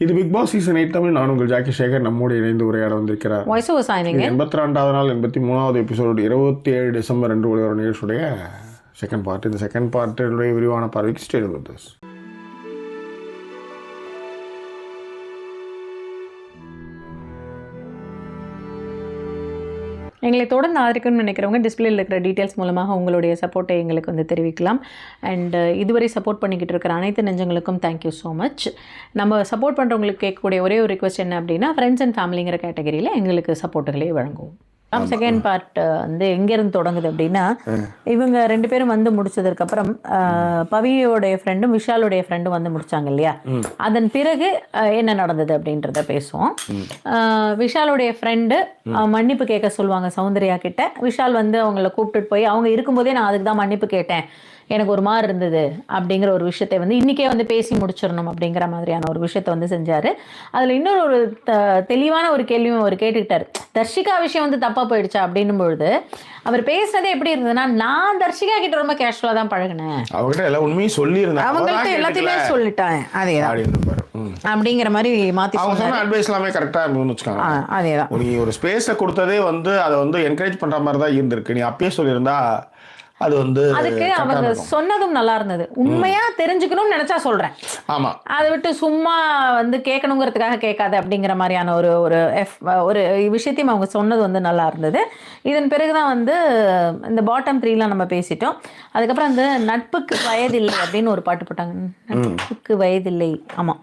இது big Boss season 8 Tamil. நான் உங்கள் ஜாக்கி சேகர் நம்மோடு இணைந்து உரையாட வந்திருக்கிறார். 82வது நாள் 83வது எபிசோடு 27 டிசம்பர் 2 ஒளிவர நிகழ்ச்சியுடைய செகண்ட் பார்ட். இந்த செகண்ட் பார்ட்டுடைய விரிவான பார்வைக்கு ஸ்டேட் வித் அஸ். எங்களை தொடர்ந்து ஆதரிக்கணும்னு நினைக்கிறவங்க டிஸ்பிளேயில் இருக்கிற டீட்டெயில்ஸ் மூலமாக உங்களுடைய சப்போர்ட்டை எங்களுக்கு வந்து தெரிவிக்கலாம். அண்ட் இதுவரை சப்போர்ட் பண்ணிக்கிட்டு இருக்கிற அனைத்து நெஞ்சங்களுக்கும் தேங்க்யூ ஸோ மச். நம்ம சப்போர்ட் பண்ணுறவங்களுக்கு கேட்கக்கூடிய ஒரே ஒரு ரிக்வஸ்ட் என்ன அப்படின்னா, ஃப்ரெண்ட்ஸ் அண்ட் ஃபேமிலிங்கிற கேட்டகரியில் எங்களுக்கு சப்போர்ட்டுகளே வழங்குவோம். செகண்ட் பார்ட் வந்து எங்கேருந்து தொடங்குது அப்படின்னா, இவங்க 2 பேரும் வந்து முடிச்சதுக்கப்புறம் பவியோடைய ஃப்ரெண்டும் விஷாலுடைய ஃப்ரெண்டும் வந்து முடிச்சாங்க இல்லையா, அதன் பிறகு என்ன நடந்தது அப்படின்றத பேசுவோம். விஷாலுடைய ஃப்ரெண்டு மன்னிப்பு கேட்க சொல்லுவாங்க சௌந்தர்யா கிட்ட. விஷால் வந்து அவங்கள கூப்பிட்டுட்டு போய், அவங்க இருக்கும்போதே நான் அதுக்கு தான் மன்னிப்பு கேட்டேன், எனக்கு ஒரு மாதிரி இருந்தது அப்படிங்கிற ஒரு விஷயத்தை வந்து இன்றைக்கே வந்து பேசி முடிச்சிடணும் அப்படிங்கிற மாதிரியான ஒரு விஷயத்தை வந்து செஞ்சார். அதில் இன்னொரு ஒரு தெளிவான ஒரு கேள்வியும் அவர் கேட்டுக்கிட்டார். தர்ஷிகா விஷயம் வந்து தப்பாக போயிடுச்சா அப்படின்னும் பொழுது அவர் பேசுனதே எப்படி இருந்ததுன்னா, நான் தர்ஷிகா கிட்ட ரொம்ப கேஷுவலாக தான் பழகினேன், அவங்ககிட்ட எல்லா உண்மையும் சொல்லியிருந்தேன், அவங்கள்ட்ட எல்லாத்தையுமே சொல்லிட்டேன், அதே அப்படிங்கிற மாதிரி மாற்றி சொன்ன அட்வைஸ் எல்லாமே கரெக்டாக இருந்துன்னு வச்சுக்காங்க. அதேதான், நீ ஒரு ஸ்பேஸை கொடுத்ததே வந்து அதை வந்து என்கரேஜ் பண்ணுற மாதிரி தான் இருந்திருக்கு. நீ அப்பயே சொல்லியிருந்தா அது வந்து அதுக்கு அவங்க சொன்னதும் நல்லா இருந்தது. உண்மையா தெரிஞ்சுக்கணும்னு நினைச்சா சொல்றேன், ஆமா, அதை விட்டு சும்மா வந்து கேட்கணுங்கிறதுக்காக கேட்காது அப்படிங்கிற மாதிரியான ஒரு விஷயத்தையும் அவங்க சொன்னது வந்து நல்லா இருந்தது. இதன் பிறகுதான் வந்து இந்த பாட்டம் 3லாம் நம்ம பேசிட்டோம். அதுக்கப்புறம் அந்த நட்புக்கு வயதில்லை அப்படின்னு ஒரு பாட்டு போட்டாங்க. நட்புக்கு வயதில்லை, ஆமா,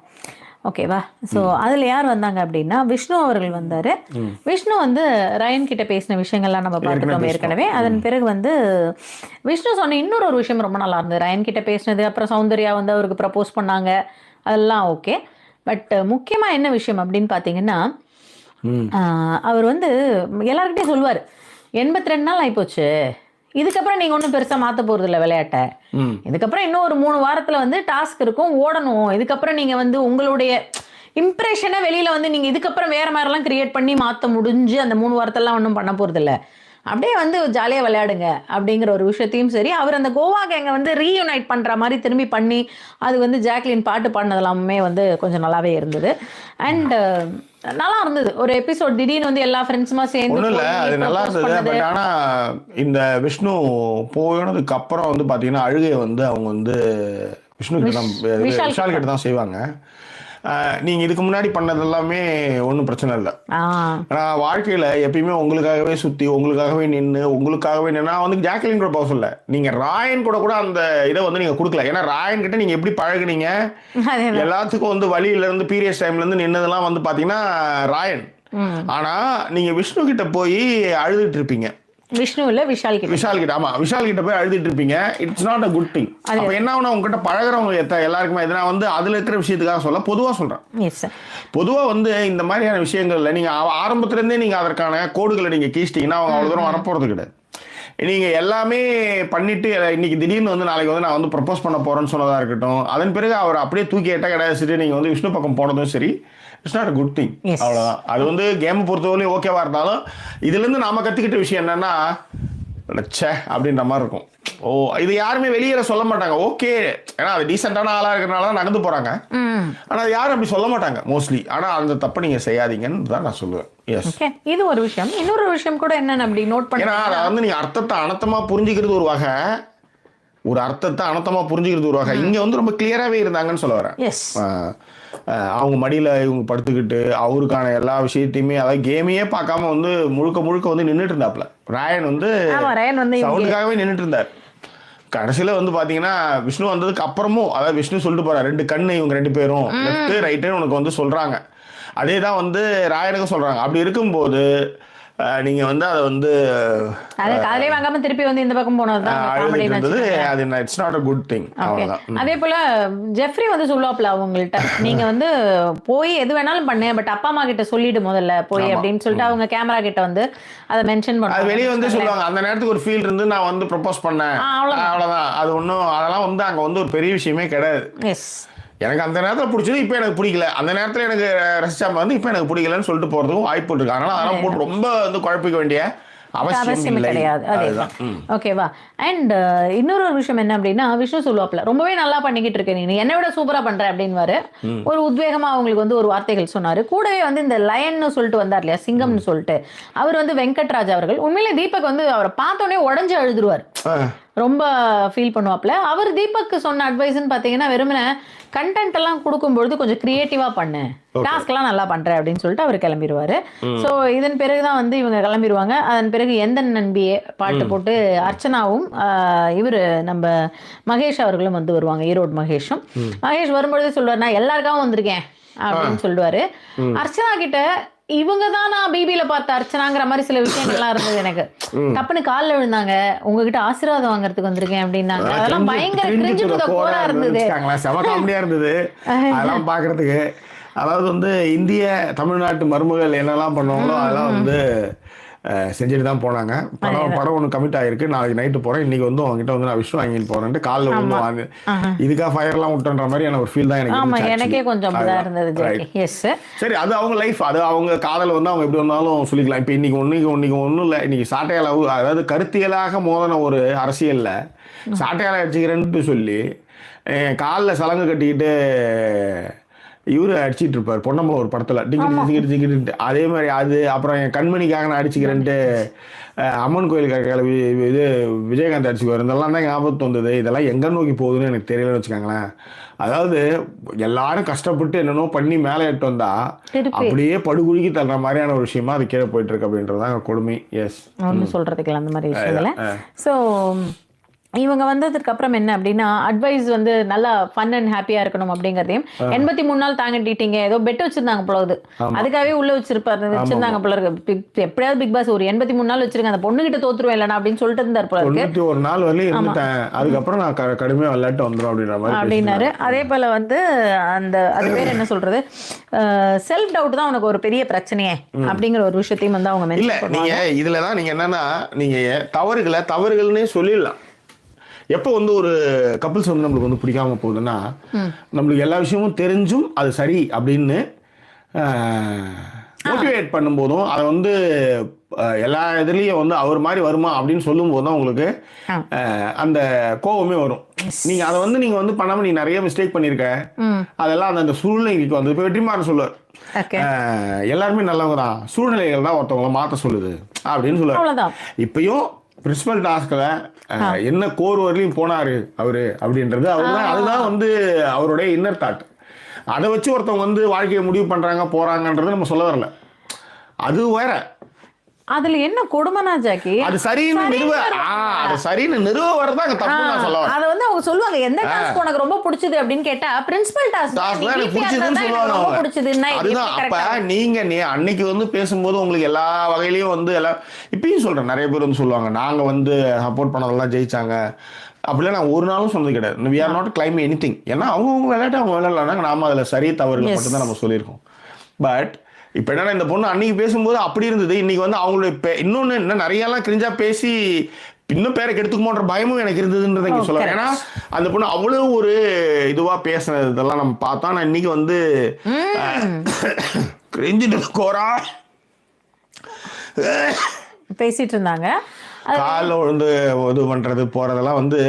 ஓகேவா. ஸோ அதில் யார் வந்தாங்க அப்படின்னா, விஷ்ணு அவர்கள் வந்தார். விஷ்ணு வந்து ரயன் கிட்ட பேசின விஷயங்கள்லாம் நம்ம பார்த்துட்டோம் ஏற்கனவே. அதன் பிறகு வந்து விஷ்ணு சொன்ன இன்னொரு விஷயம் ரொம்ப நல்லா இருந்தது, ரயன் கிட்ட பேசினது. அப்புறம் சௌந்தர்யா வந்து அவருக்கு ப்ரப்போஸ் பண்ணாங்க, அதெல்லாம் ஓகே. பட் முக்கியமாக என்ன விஷயம் அப்படின்னு பார்த்தீங்கன்னா, அவர் வந்து எல்லாருக்கிட்டையும் சொல்லுவார், 82 நாள் ஆகிப்போச்சு, இதுக்கப்புறம் நீங்கள் ஒன்றும் பெருசாக மாற்ற போகிறது இல்லை விளையாட்டை, இதுக்கப்புறம் இன்னும் ஒரு 3 வாரத்தில் வந்து டாஸ்க் இருக்கும், ஓடணும், இதுக்கப்புறம் நீங்கள் வந்து உங்களுடைய இம்ப்ரெஷனை வெளியில் வந்து நீங்கள் இதுக்கப்புறம் வேறு மாதிரிலாம் கிரியேட் பண்ணி மாற்ற முடிஞ்சு அந்த 3 வாரத்தெல்லாம் ஒன்றும் பண்ண போகிறது இல்லை, அப்படியே வந்து ஜாலியாக விளையாடுங்க அப்படிங்கிற ஒரு விஷயத்தையும் சரி. அவர் அந்த கோவா கேங்கை வந்து ரீயூனைட் பண்ணுற மாதிரி திரும்பி பண்ணி அது வந்து ஜாக்லின் பாட்டு பாடினதெல்லாமே வந்து கொஞ்சம் நல்லாவே இருந்தது. அண்ட் நல்லா இருந்தது ஒரு எபிசோட். திடீர்னு வந்து எல்லா ஃப்ரெண்ட்ஸுமா சேர்ந்து ஒன்றும் இல்லை, அது நல்லா இருந்தது. பட் ஆனால் இந்த விஷ்ணு போனதுக்கு அப்புறம் வந்து பார்த்தீங்கன்னா அழுகையை வந்து அவங்க வந்து விஷ்ணு கிட்ட தான், விஷால் கிட்ட தான் செய்வாங்க. நீங்கள் இதுக்கு முன்னாடி பண்ணது எல்லாமே ஒன்றும் பிரச்சனை இல்லை. ஆனால் வாழ்க்கையில் எப்பயுமே உங்களுக்காகவே சுற்றி உங்களுக்காகவே நின்று நான் வந்து ஜாக்லின் கூட போக சொல்ல, நீங்கள் ராயன் கூட அந்த இதை வந்து நீங்கள் கொடுக்கல. ஏன்னா ராயன் கிட்ட நீங்கள் எப்படி பழகுனீங்க, எல்லாத்துக்கும் வந்து வழியிலேருந்து பீரியட்ஸ் டைம்லேருந்து நின்னதெல்லாம் வந்து பார்த்தீங்கன்னா ராயன். ஆனால் நீங்கள் விஷ்ணு கிட்ட போய் அழுதுட்டு இருப்பீங்க. விஷ்ணு இல்ல விஷால் கிட்ட, ஆமா, விஷால் கிட்ட போய் அழுதுட்டு இருப்பீங்க. It's not a good thing. அப்ப என்ன ஆகுனா உங்ககிட்ட பழகுறவங்க எல்லாருக்குமே இது நான் வந்து அதுல இருக்கிற விஷயத்துக்காக சொல்ல, பொதுவா சொல்றேன். பொதுவா வந்து இந்த மாதிரியான விஷயங்கள்ல நீங்க ஆரம்பத்துல இருந்தே நீங்க அதற்கான கோடுகளை நீங்க கீழ்ச்சிட்டீங்கன்னா அவங்க அவ்வளவு தூரம் வரப்போறது கிடையாது. நீங்க எல்லாமே பண்ணிட்டு இன்னைக்கு திடீர்னு வந்து நாளைக்கு வந்து நான் வந்து ப்ரப்போஸ் பண்ண போறேன்னு சொன்னதா இருக்கட்டும், அதன் பிறகு அவர் அப்படியே தூக்கி எட்ட கிடையாது நீங்க வந்து விஷ்ணு பக்கம் போனதும் சரி, it's not a good thing. அவ்வளோதான். அது வந்து கேமை பொறுத்தவரையும் ஓகேவா இருந்தாலும் இதுலேருந்து நாம கற்றுக்கிட்ட விஷயம் என்னன்னா, ச்சே அப்படின்ற மாதிரி இருக்கும். ஓ, இது யாருமே வெளியேற சொல்ல மாட்டாங்க. ஓகே, ஏன்னா அது டீசெண்டான ஆளாக இருக்கிறனால தான் நகர்ந்து போகிறாங்க. ஆனால் அது யாரும் அப்படி சொல்ல மாட்டாங்க மோஸ்ட்லி. ஆனால் அந்த தப்பை நீங்கள் செய்யாதீங்கன்னு தான் நான் சொல்லுவேன். எஸ், இது ஒரு விஷயம். இன்னொரு விஷயம் கூட என்னன்னு அப்படி நோட் பண்ணி, ஏன்னா அதை வந்து நீங்கள் அர்த்தத்தை அனர்த்தமாக புரிஞ்சுக்கிறது ஒரு வகை, ஒரு அர்த்தத்தை அனர்த்தமாக புரிஞ்சுக்கிறது ஒரு வகை. இங்கே வந்து ரொம்ப கிளியராகவே இருந்தாங்கன்னு சொல்ல வரேன். அவங்க மடியில் இவங்க படுத்துக்கிட்டு அவருக்கான எல்லா விஷயத்தையுமே, அதாவது கேமையே பார்க்காம வந்து முழுக்க வந்து நின்றுட்டு இருந்தாப்புல. ராயன் வந்து சவுண்டுக்காகவே நின்றுட்டு இருந்தார். கடைசியில் வந்து பார்த்தீங்கன்னா விஷ்ணு வந்ததுக்கு அப்புறமும், அதாவது விஷ்ணு சொல்லிட்டு போறாரு, 2 கண்ணு இவங்க 2 பேரும் லெஃப்ட் ரைட்டுன்னு உனக்கு வந்து சொல்றாங்க. அதே தான் வந்து ராயனுக்கும் சொல்றாங்க. அப்படி இருக்கும்போது நீங்க வந்து அதை வந்து காதலே வாங்காம திருப்பி வந்து இந்த பக்கம் போனதுதான் it's not a good thing. அதே போல ஜெஃப்ரி வந்து சொல்லுவாப்ல அவங்கள்ட்ட, நீங்க வந்து போய் எது வேணாலும் பண்ணு, பட் அப்பா அம்மா கிட்ட சொல்லிட்டு முதல்ல போய் அப்படின்னு சொல்லிட்டு அவங்க கேமரா கிட்ட வந்து அதை மென்ஷன் பண்ணுவாங்க. வெளியே வந்து சொல்லுவாங்க, அந்த நேரத்துக்கு ஒரு ஃபீல் இருந்து நான் வந்து ப்ரப்போஸ் பண்ணேன், அவ்வளவுதான். அது ஒன்றும் அதெல்லாம் வந்து அங்க வந்து ஒரு பெரிய விஷயமே கிடையாது. எனக்கு அந்த நேரத்தில் பிடிச்சது, இப்போ எனக்கு பிடிக்கல, அந்த நேரத்தில் எனக்கு ரசிச்சா வந்து இப்போ எனக்கு பிடிக்கலன்னு சொல்லிட்டு போகிறதுக்கும் வாய்ப்பு இருக்கு. அதனால் அதெல்லாம் போட்டு ரொம்ப வந்து குழப்பிக்க வேண்டிய அவசியம் கிடையாது. அதேதான். ஓகேவா? அண்ட் இன்னொரு விஷயம் என்ன அப்படின்னா, விஷ்ணு சொல்லுவாப்ல, ரொம்பவே நல்லா பண்ணிக்கிட்டு இருக்க நீ, என்னை விட சூப்பரா பண்ற அப்படின்வாரு. ஒரு உத்வேகமா அவங்களுக்கு வந்து ஒரு வார்த்தைகள் சொன்னாரு. கூடவே வந்து இந்த லயன்னு சொல்லிட்டு வந்தார் இல்லையா, சிங்கம்னு சொல்லிட்டு, அவர் வந்து வெங்கட்ராஜ் அவர்கள். உண்மையிலே தீபக் வந்து அவரை பார்த்தோன்னே உடஞ்சு அழுதுருவார், ரொம்ப ஃபீல் பண்ணுவாப்ல. அவர் தீபக் சொன்ன அட்வைஸ்ன்னு பார்த்தீங்கன்னா, வெறுமனே கண்டென்ட் எல்லாம் கொடுக்கும்பொழுது கொஞ்சம் கிரியேட்டிவா பண்ணு, டாஸ்க் எல்லாம் நல்லா பண்ற அப்படின்னு சொல்லிட்டு அவர் கிளம்பிடுவாரு. ஸோ இதன் பிறகுதான் வந்து இவங்க கிளம்பிடுவாங்க. அதன் பிறகு எந்த நண்பியே பாட்டு போட்டு அர்ச்சனாவும் இவரு நம்ம மகேஷ் அவர்களும் வந்து வருவாங்க, ஈரோடு மகேஷும். மகேஷ் வரும்பொழுதே சொல்லுவார், நான் எல்லாருக்காகவும் வந்திருக்கேன் அப்படின்னு சொல்லுவாரு. அர்ச்சனா கிட்ட இவங்க தான் நான் பிபில பார்த்த அர்ச்சனாங்கிற மாதிரி சில விஷயங்கள்லாம் இருந்தது. எனக்கு டப்புன்னு காலில் விழுந்தாங்க, உங்ககிட்ட ஆசீர்வாதம் வாங்குறதுக்கு வந்திருக்கேன் அப்படின்னாங்க. அதெல்லாம் பயங்கர கிரிஞ்சு டு தி கோரா இருந்தது, செம காமெடியா இருந்தது அதெல்லாம் பாக்குறதுக்கு. அதாவது வந்து இந்திய தமிழ்நாட்டு மருமகள் என்னெல்லாம் பண்ணுவாங்களோ அதெல்லாம் வந்து செஞ்சுட்டு தான் போனாங்க. படம் ஒன்று கமிட் ஆகிருக்கு, நாளைக்கு நைட்டு போகிறேன், இன்னைக்கு வந்து அவங்ககிட்ட வந்து நான் விஷயம் வாங்கிட்டு போறேன்ட்டு காலில் வந்து வாங்க இதுக்காக ஃபயர்லாம் விட்டுன்ற மாதிரியான ஒரு ஃபீல் தான் எனக்கே கொஞ்சம் இருந்தது. சரி, அது அவங்க லைஃப், அது அவங்க காதல் வந்து அவங்க எப்படி வந்தாலும் சொல்லிக்கலாம். இப்போ இன்னைக்கு ஒன்றும் இல்லை, இன்னைக்கு சாட்டையால், அதாவது கருத்தியலாக மோதன ஒரு அரசியலில் சாட்டையால் அடிச்சுக்கிறேன்ட்டு சொல்லி காலில் சலங்கு கட்டிக்கிட்டு இவரு அடிச்சிட்டு இருப்பார் பொன்னம்பலம் ஒரு படத்துல, டிங்கிட்டு அதே மாதிரி. அது அப்புறம் என் கண்மணிக்காக நான் அடிச்சுக்கிறேன்ட்டு அம்மன் கோயில் இது விஜயகாந்த் அடிச்சுக்குவார். இதெல்லாம் தான் ஞாபகத்து வந்தது. இதெல்லாம் எங்க நோக்கி போகுதுன்னு எனக்கு தெரியலன்னு வச்சுக்காங்களேன். அதாவது எல்லாரும் கஷ்டப்பட்டு என்னென்னோ பண்ணி மேலே எட்டு வந்தா அப்படியே படுகுழிக்கு தள்ளுற மாதிரியான ஒரு விஷயமா அது கீழே போயிட்டு இருக்கு அப்படின்றதான் கொடுமை. எஸ், ஒன்றும் சொல்றதுக்கு அந்த மாதிரி விஷயங்கள. ஸோ இவங்க வந்ததுக்கு அப்புறம் என்ன அப்படின்னா, அட்வைஸ் வந்து நல்லா ஃபன் அண்ட் ஹாப்பியா இருக்கணும் அப்படிங்கறதையும், 83 நாள் தாங்கிட்டீங்க, ஏதோ பெட் வச்சிருந்தாங்க போலது, அதுக்காகவே உள்ள வச்சிருந்தாங்க போல இருக்கு. எப்படியாவது பிக் பாஸ் ஒரு 83 நாள் வச்சிருங்க, அந்த பொண்ணு கிட்ட தோத்துருவேன் இல்லைனா அப்படின்னு சொல்லிட்டு இருந்தார் போல இருக்கு. 91 நாள் வரையும் இருந்துட்டேன், அதுக்கப்புறம் நான் கடுமையா விளையாட்டு வந்துடும் அப்படின்ற மாதிரி அப்படின்னாரு. அதே போல வந்து அந்த அது பேர் என்ன சொல்றது, செல்ஃப் டவுட் தான் உனக்கு ஒரு பெரிய பிரச்சனையே அப்படிங்கிற ஒரு விஷயத்தையும் வந்து அவங்க மென்ஷன் பண்ணுவாங்க. நீங்க இதுலதான் நீங்க என்னன்னா, நீங்க தவறுகள்னே சொல்லிடலாம். எப்போ வந்து ஒரு கப்பிள்ஸ் வந்து நம்மளுக்கு வந்து பிடிக்காம போகுதுன்னா, நம்மளுக்கு எல்லா விஷயமும் தெரிஞ்சும் அது சரி அப்படின்னு மோட்டிவேட் பண்ணும்போதும், அதை வந்து எல்லா இதுலேயும் வந்து அவர் மாதிரி வருமா அப்படின்னு சொல்லும் போது தான் உங்களுக்கு அந்த கோபமே வரும். நீங்க அதை வந்து நீங்க வந்து பண்ணாம நீ நிறைய மிஸ்டேக் பண்ணிருக்க, அதெல்லாம் அந்த சூழ்நிலைக்கு வந்து இப்போ வெற்றிமாறன் சொல்லுவார், எல்லாருமே நல்லவங்க தான், சூழ்நிலைகள் தான் ஒருத்தவங்களை மாற்ற சொல்லுது அப்படின்னு சொல்லுவார். இப்பயும் பிரின்சிபல் டாஸ்க்ல என்ன கோர் வரலையும் போனாரு அவரு அப்படின்றது அவர்தான், அதுதான் வந்து அவருடைய இன்னர் தாட். அதை வச்சு ஒருத்தவங்க வந்து வாழ்க்கையை முடிவு பண்றாங்க போறாங்கன்றது நம்ம சொல்ல வரல, அது வேற. அதுல என்ன கொடுமைனா ஜாக்கி, அது சரின்னு நிறுவ வரதான் அங்க தப்பு நான் சொல்ல வரேன். அத வந்து அவங்க சொல்லுவாங்க, எந்த டாஸ்க் உனக்கு ரொம்ப பிடிச்சது அப்படின்னு கேட்டா பிரின்சிபல் டாஸ்க் எனக்கு பிடிச்சதுன்னு சொல்லுவாங்க. அதுதான். அப்ப நீங்க அன்னைக்கு வந்து பேசும்போது உங்களுக்கு எல்லா வகையிலயும் வந்து எல்லாம், இப்பயும் சொல்றேன், நிறைய பேர் வந்து சொல்லுவாங்க நாங்க வந்து சப்போர்ட் பண்ணதெல்லாம் ஜெயிச்சாங்க அப்படிலாம். நான் ஒரு நாளும் சொன்னது கிடையாது. we are not claiming anything. ஏன்னா அவங்க விளையாட்டு அவங்க விளையாடலாங்க, நாம அதுல சரி தவறுகள் மட்டும் தான் நம்ம சொல்லியிருக்கோம். பட் இப்போ என்னன்னா, இந்த பொண்ணு அன்னைக்கு பேசும்போது அப்படி இருந்தது, இன்னைக்கு வந்து அவங்களுடைய இன்னொன்று என்ன நிறையெல்லாம் கிரிஞ்சா பேசி இன்னும் பேரை கெடுத்துக்குமோன்ற பயமும் எனக்கு இருந்ததுன்றதை இங்கே சொல்லுவேன். ஏன்னா அந்த பொண்ணு அவ்வளோ ஒரு இதுவாக பேசுனது இதெல்லாம் நம்ம பார்த்தா, நான் இன்னைக்கு வந்து கிரிஞ்சிட்டு கோரா பேசிட்டு இருந்தாங்க. காலில் விழுந்து இது பண்ணுறது போகிறதெல்லாம் வந்து,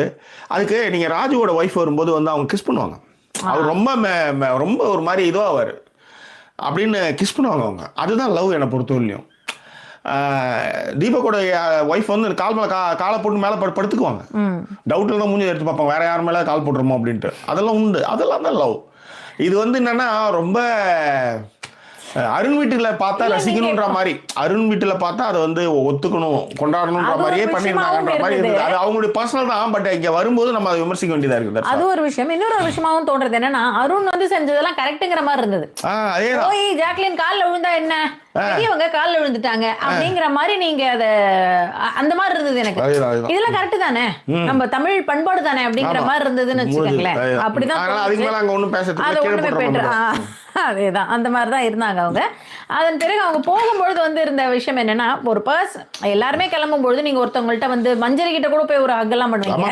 அதுக்கு நீங்கள் ராஜுவோட ஒய்ஃப் வரும்போது வந்து அவங்க கிஸ் பண்ணுவாங்க, அவர் ரொம்ப ஒரு மாதிரி இதுவாக அப்படின்னு கிஸ் பண்ணுவாங்க அவங்க. அதுதான் லவ் என்னை பொறுத்தவரையிலையும். தீபக்கோட ஒய்ஃப் வந்து கால் மேலே காலை போட்டு மேலே படுத்துக்குவாங்க, டவுட்டில் தான் மூஞ்சி எடுத்து பார்ப்பாங்க, வேற யார் மேலே கால் போட்டுருமோ அப்படின்ட்டு. அதெல்லாம் உண்டு, அதெல்லாம் தான் லவ். இது வந்து என்னன்னா ரொம்ப அருண் வீட்டுல பார்த்தா ரசிக்கணும்ன்ற மாதிரி, அருண் வீட்டுல பார்த்தா அதை வந்து ஒத்துக்கணும் கொண்டாடணும்ன்ற மாதிரியே பண்ணிருந்தாங்கன்ற மாதிரி இருந்தது. அது அவங்களுடைய பர்சனல் தான். பட் இங்க வரும்போது நம்ம அதை விமர்சிக்க வேண்டியதா இருக்குது. அது ஒரு விஷயம். இன்னொரு விஷயமாவும் தோன்றது என்னன்னா, அருண் வந்து செஞ்சதெல்லாம் கரெக்ட்ங்கிற மாதிரி இருந்தது. ஓய் ஜாக்லின் கால்ல விழுந்தா என்ன, இவங்க கால்ல விழுந்துட்டாங்க அப்படிங்கிற மாதிரி நீங்க அத அந்த மாதிரி இருந்தது எனக்கு. இதெல்லாம் கரெக்ட் தானே, நம்ம தமிழ் பண்பாடு தானே அப்படிங்கிற மாதிரி இருந்ததுன்னு வச்சுக்கோங்களேன். அப்படிதான். அதுக்கு மேல அங்க ஒண்ணும் பேசுறதுக்கு அதேதான், அந்த மாதிரி தான் இருந்தாங்க அவங்க. அதன் பிறகு அவங்க போகும்பொழுது வந்து இருந்த விஷயம் என்னன்னா, ஒரு எல்லாருமே கிளம்பும்பொழுது நீங்க ஒருத்தவங்கள்ட்ட வந்து மஞ்சரி கிட்ட கூட போய் ஒரு ஹக்கெல்லாம் பண்ணுவீங்க.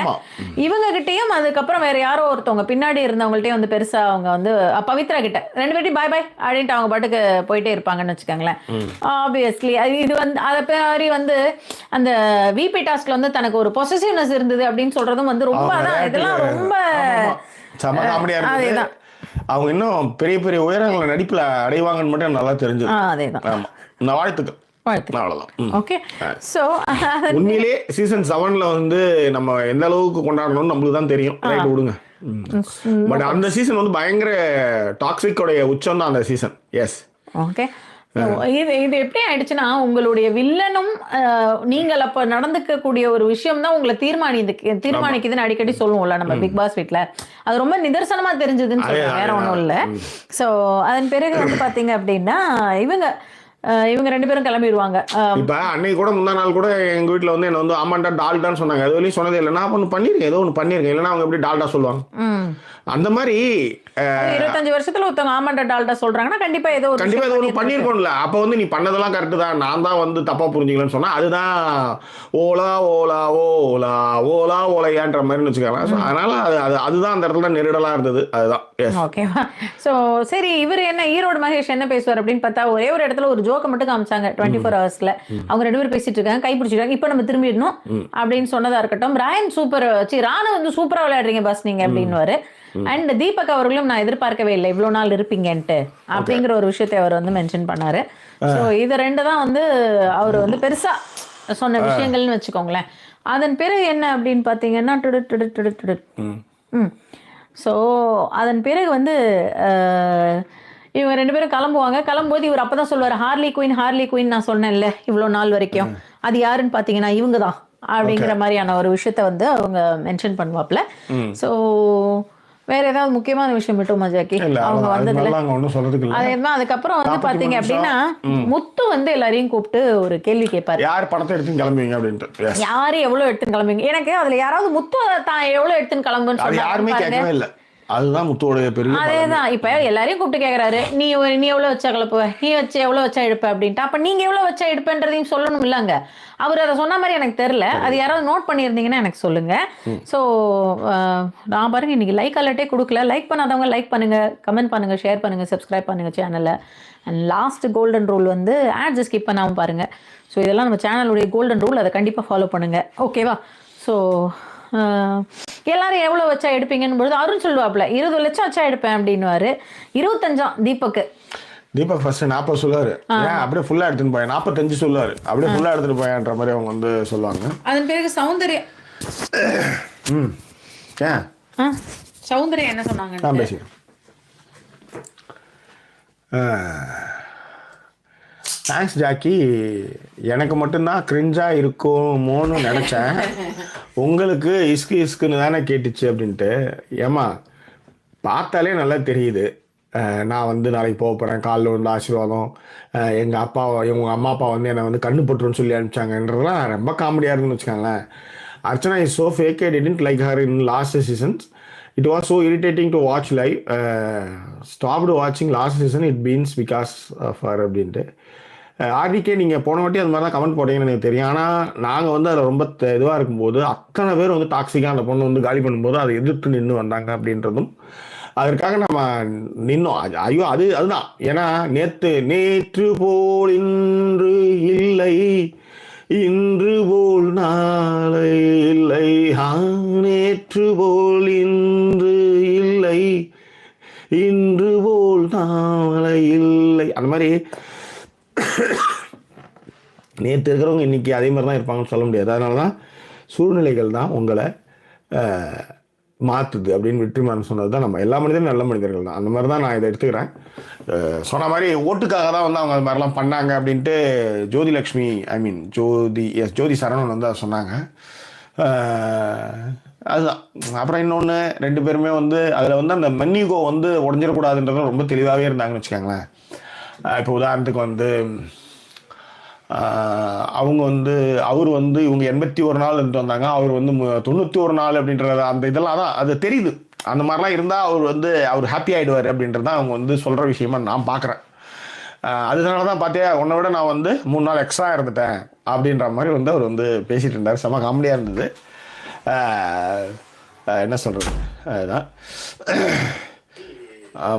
இவங்க கிட்டயும் அதுக்கப்புறம் வேற யாரோ ஒருத்தவங்க பின்னாடி இருந்தவங்கள்ட்டயும் வந்து பெருசா அவங்க வந்து பவித்ரா கிட்ட 2 பேர்ட்டையும் பாய் பாய் அப்படின்ட்டு அவங்க பாட்டுக்கு போயிட்டே இருப்பாங்கன்னு வச்சுக்கோங்களேன். ஆப்வியஸ்லி இது வந்து அதை மாதிரி வந்து அந்த விபி டாஸ்க்ல வந்து தனக்கு ஒரு பொசசிவ்னஸ் இருந்தது அப்படின்னு சொல்றதும் வந்து ரொம்ப அதான் இதெல்லாம் ரொம்ப அதேதான். அவங்க இன்னும் பெரிய பெரிய உயரங்களை நடிப்புல அடைவாங்கன்னு மட்டும் நல்லா தெரிஞ்சது. அதேதான். ஆமா, நான் வாழ்த்துக்கள். ஓகே. சோ உண்மையிலே சீசன் 7ல வந்து நம்ம எந்த அளவுக்கு கொண்டாடணும்னு நம்மளுக்கு தான் தெரியும். ரைட், விடுங்க. பட் அந்த சீசன் வந்து பயங்கர டாக்ஸிக் உடைய உச்சம் தான் அந்த சீசன். எஸ். ஓகே. இது எப்படி ஆயிடுச்சுன்னா, உங்களுடைய வில்லனும் நீங்கள் அப்ப நடந்துக்கக்கூடிய ஒரு விஷயம் தான் உங்களை தீர்மானிக்குதுன்னு அடிக்கடி சொல்லுவோம்ல நம்ம பிக் பாஸ் வீட்ல. அது ரொம்ப நிதர்சனமா தெரிஞ்சதுன்னு சொல்றேன், வேற ஒன்றும் இல்லை. ஸோ அதன் பிறகு வந்து பாத்தீங்க அப்படின்னா இவங்க 2 பேரும் கிளம்பிடுவாங்க. இப்ப அன்னைக்கு கூட முந்தா நாள் கூட எங்க வீட்டுல வந்து என்ன வந்து ஆமாண்டா டால்டான்னு சொன்னாங்க. அது வரையும் சொன்னதே இல்லை. நான் ஒன்று பண்ணிருக்கேன், ஏதோ ஒன்று பண்ணிருக்கேன், இல்லைன்னா அவங்க எப்படி டால்டா சொல்லுவாங்க. அந்த மாதிரி 25 வருஷத்துல ஒருத்தவங்க ஆமாண்டா டால்டா சொல்றாங்கன்னா கண்டிப்பா ஏதோ ஒன்று பண்ணிருக்கோம்ல. அப்ப வந்து நீ பண்ணதெல்லாம் கரெக்டு தான், நான் தான் வந்து தப்பா புரிஞ்சுக்கலன்னு சொன்னா அதுதான் ஓலா ஓலா ஓலா ஓலா ஓலையான்ற மாதிரி வச்சுக்கலாம். அதனால அதுதான் அந்த இடத்துல நெருடலா இருந்தது. அதுதான். ஓகேவா. ஸோ சரி, இவர் என்ன ஈரோடு மகேஷ் என்ன பேசுவார் அப்படின்னு பார்த்தா ஒரே ஒரு இடத்துல ஒரு ஜோக்கை மட்டும் காமிச்சாங்க 24 ஹவர்ஸ்ல. அவங்க 2 பேரும் பேசிட்டு இருக்காங்க, கை பிடிச்சிருக்காங்க, இப்போ நம்ம திரும்பிடணும் அப்படின்னு சொன்னதா இருக்கட்டும். ராயன் சூப்பர், ராணு வந்து சூப்பரா விளையாடுறீங்க பாஸ் நீங்க அப்படின்னு. அண்ட் தீபக் அவர்களும் நான் எதிர்பார்க்கவே இல்லை இவ்வளவு நாள் இருப்பீங்கன்ட்டு அப்படிங்கிற ஒரு விஷயத்தை அவர் வந்து மென்ஷன் பண்ணாரு. ஸோ இது 2 தான் வந்து அவர் வந்து பெருசா சொன்ன விஷயங்கள்னு வச்சுக்கோங்களேன். அதன் பிறகு என்ன அப்படின்னு பார்த்தீங்கன்னா ஸோ அதன் பிறகு வந்து இவங்க 2 பேரும் கிளம்புவாங்க. கிளம்பும்போது இவர் அப்பதான் சொல்லுவார், ஹார்லி குயின் நான் சொன்னேன்ல இவ்வளோ நாள் வரைக்கும், அது யாருன்னு பார்த்தீங்கன்னா இவங்க தான் அப்படிங்கிற மாதிரியான ஒரு விஷயத்த வந்து அவங்க மென்ஷன் பண்ணுவாப்ல. ஸோ வேற ஏதாவது முக்கியமான விஷயம் விட்டோமா ஜாக்கி? அவங்க வந்ததுல அதேதான். அதுக்கப்புறம் வந்து பாத்தீங்க அப்படின்னா முத்து வந்து எல்லாரையும் கூப்பிட்டு ஒரு கேள்வி கேட்பாரு, யார் பணத்தை எடுத்து கிளம்புவீங்க அப்படின்ட்டு, யாரு எவ்வளவு எடுத்துன்னு கிளம்புவீங்க. எனக்கு அதுல யாராவது முத்து தான் எவ்வளவு எடுத்துன்னு கிளம்புன்னு சொன்னாங்க. அதுதான் முத்துவோட பெரிய. அதேதான். இப்ப எல்லாரையும் கூப்பிட்டு கேக்குறாரு, நீ எவ்வளவு வச்சா கிளப்புவ, நீ எவ்வளவு வச்சா எடுப்ப அப்படின்ட்டு. அப்ப நீங்க எவ்வளவு வச்சா எடுப்பேன்றதையும் சொல்லணும் இல்லங்க. அவர் அதை சொன்ன மாதிரி எனக்கு தெரியல. அது யாராவது நோட் பண்ணியிருந்தீங்கன்னா எனக்கு சொல்லுங்க. ஸோ நான் பாருங்க இன்னைக்கு லைக் அலர்ட்டே கொடுக்கல. லைக் பண்ணாதவங்க லைக் பண்ணுங்க, கமெண்ட் பண்ணுங்க, ஷேர் பண்ணுங்க, சப்ஸ்கிரைப் பண்ணுங்க சேனலை. அண்ட் லாஸ்ட் கோல்டன் ரூல் வந்து ஆட்ஸ் ஸ்கிப் பண்ணாமல் பாருங்க. ஸோ இதெல்லாம் நம்ம சேனலுடைய கோல்டன் ரூல், அதை கண்டிப்பாக ஃபாலோ பண்ணுங்க. ஓகேவா. ஸோ எல்லாரும் எவ்வளோ வச்சா எடுப்பீங்கன்னு பொழுது அருண் சொல்லுவாப்ல 20 லட்சம் வச்சா எடுப்பேன் அப்படின்னுவாரு. 25 தீபக் ஃபர்ஸ்ட் 40 சொல்லுவாரு, அப்படியே ஃபுல்லா எடுத்துன்னு போய் 45 சொல்லுவாரு, அப்படியே ஃபுல்லா எடுத்துட்டு போயன்ற மாதிரி அவங்க வந்து சொல்லுவாங்க. அதன் பிறகு சௌந்தர்யா என்ன சொன்னாங்க நான் பேசுகிறேன். தேங்க்ஸ் ஜாக்கி, எனக்கு மட்டும்தான் கிரிஞ்சாக இருக்குமோன்னு நினச்சேன், உங்களுக்கு இஸ்குன்னு தானே கேட்டுச்சு அப்படின்ட்டு. ஏமா பார்த்தாலே நல்லா தெரியுது, நான் வந்து நாளைக்கு போக போகிறேன், காலில் வந்து ஆசீர்வாதம், எங்கள் அம்மா அப்பா வந்து என்னை வந்து கண்ணு போட்டுருன்னு சொல்லி அனுப்பிச்சாங்கன்றதுலாம் ரொம்ப காமெடியாக இருக்குன்னு வச்சுக்கோங்களேன். Archana is so fake, I didn't like her in last seasons. It was so irritating to watch live. Stopped watching last season, it means because of her அப்படின்ட்டு. ஆர்டிகே நீங்கள் போன வாட்டி அது மாதிரி தான் கமெண்ட் போட்டீங்கன்னு எனக்கு தெரியும். ஆனால் நாங்கள் வந்து அதில் ரொம்ப இதுவாக இருக்கும்போது அத்தனை பேர் வந்து டாக்ஸிக்காக அந்த பொண்ணு வந்து காலி பண்ணும்போது அதை எதிர்த்து நின்று வந்தாங்க அப்படின்றதும் அதற்காக நம்ம நின்னோம். ஐயோ அதுதான். ஏன்னா நேற்று போல் இன்று இல்லை, இன்று போல் நாளை இல்லை, நேற்று போல் இன்று இல்லை, இன்று போல் நாளை இல்லை. அந்த மாதிரி நேற்று இருக்கிறவங்க இன்னைக்கு அதே மாதிரி தான் இருப்பாங்கன்னு சொல்ல முடியாது. அதனால தான் சூழ்நிலைகள் தான் உங்களை மாற்றுது அப்படின்னு வெற்றிமாறன் சொன்னது தான். நம்ம எல்லா மனிதரும் நல்ல மனிதர்கள் தான், அந்த மாதிரி தான் நான் இதை எடுத்துக்கிறேன். சொன்ன மாதிரி ஓட்டுக்காக தான் வந்து அவங்க அது மாதிரிலாம் பண்ணாங்க அப்படின்ட்டு ஜோதி சரவணன் வந்து அதை சொன்னாங்க. அதுதான். அப்புறம் இன்னொன்று, 2 பேருமே வந்து அதில் வந்து அந்த மன்னிகோ வந்து உடஞ்சிடக்கூடாதுன்றதும் ரொம்ப தெளிவாகவே இருந்தாங்கன்னு வச்சுக்கோங்களேன். இப்போ உதாரணத்துக்கு வந்து அவங்க வந்து அவர் வந்து இவங்க 81 நாள் இருந்துட்டு வந்தாங்க, அவர் வந்து 91 நாள் அப்படின்றது அந்த இதெல்லாம் தான் அது தெரியுது. அந்த மாதிரிலாம் இருந்தால் அவர் ஹாப்பி ஆகிடுவார் அப்படின்றது தான் அவங்க வந்து சொல்கிற விஷயமா நான் பார்க்குறேன். அதனால தான் பார்த்தியா உன்னை விட நான் வந்து 3 நாள் எக்ஸ்ட்ரா இருந்துட்டேன் அப்படின்ற மாதிரி வந்து அவர் வந்து பேசிகிட்டு இருந்தார். செம காமெடியாக இருந்தது. என்ன சொல்கிறது, அதுதான்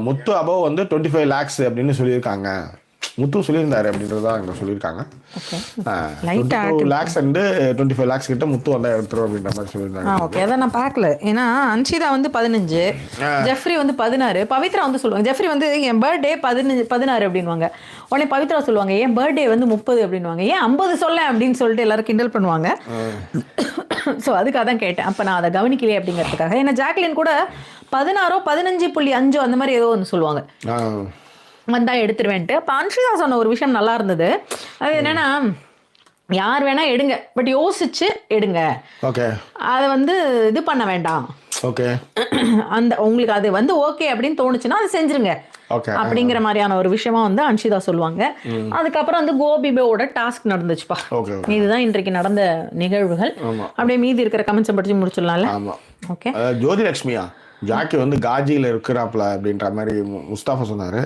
முத்து அபவ் வந்து 25 lakhs அப்படின்னு சொல்லியிருக்காங்க. முத்து சொல்லியிருந்தாரு அப்படின்றது தான் இங்கே சொல்லியிருக்காங்க. 22 lakhs and 25 lakhs கிட்ட முத்து வந்தால் எடுத்துரும் அப்படின்ற மாதிரி சொல்லியிருந்தாங்க. ஓகே, அதை நான் பார்க்கல. ஏன்னா அன்ஷிதா வந்து 15, ஜெஃப்ரி வந்து 16, பவித்ரா வந்து சொல்லுவாங்க. ஜெஃப்ரி வந்து என் பர்த்டே 16 அப்படின்வாங்க. உடனே பவித்ரா சொல்லுவாங்க என் பர்த்டே வந்து 30 அப்படின்வாங்க. ஏன் 50 சொல்ல அப்படின்னு சொல்லிட்டு எல்லாரும் கிண்டல் பண்ணுவாங்க. ஸோ அதுக்காக தான் கேட்டேன். அப்போ நான் அதை கவனிக்கலையே அப்படிங்கிறதுக்காக. ஏன்னா ஜாக்லின் கூட 16 15.5 அந்த மாதிரி ஏதோ ஒன்று சொல்லுவாங்க, வந்தா எடுத்துருவேன்ட்டு. அப்போ அன்ஷிதா சொன்ன ஒரு விஷயம் நல்லா இருந்தது. அது என்னன்னா, யார் வேணா எடுங்க, பட் யோசிச்சு எடுங்க. ஓகே, அதை வந்து இது பண்ண வேண்டாம். ஓகே, அந்த உங்களுக்கு அது வந்து ஓகே அப்படின்னு தோணுச்சுன்னா அது செஞ்சிருங்க அப்படிங்கிற மாதிரியான ஒரு விஷயமா வந்து அன்ஷிதா சொல்லுவாங்க. அதுக்கப்புறம் வந்து கோபிபோட டாஸ்க் நடந்துச்சுப்பா. இதுதான் இன்றைக்கு நடந்த நிகழ்வுகள். அப்படியே மீதி இருக்கிற கமெண்ட்ஸை படிச்சு முடிச்சிடலாம்ல. ஓகே, ஜோதிலட்சுமியா ஜாக்கி வந்து காஜியில் இருக்கிறாப்ல அப்படின்ற மாதிரி முஸ்தாஃபா சொன்னார்.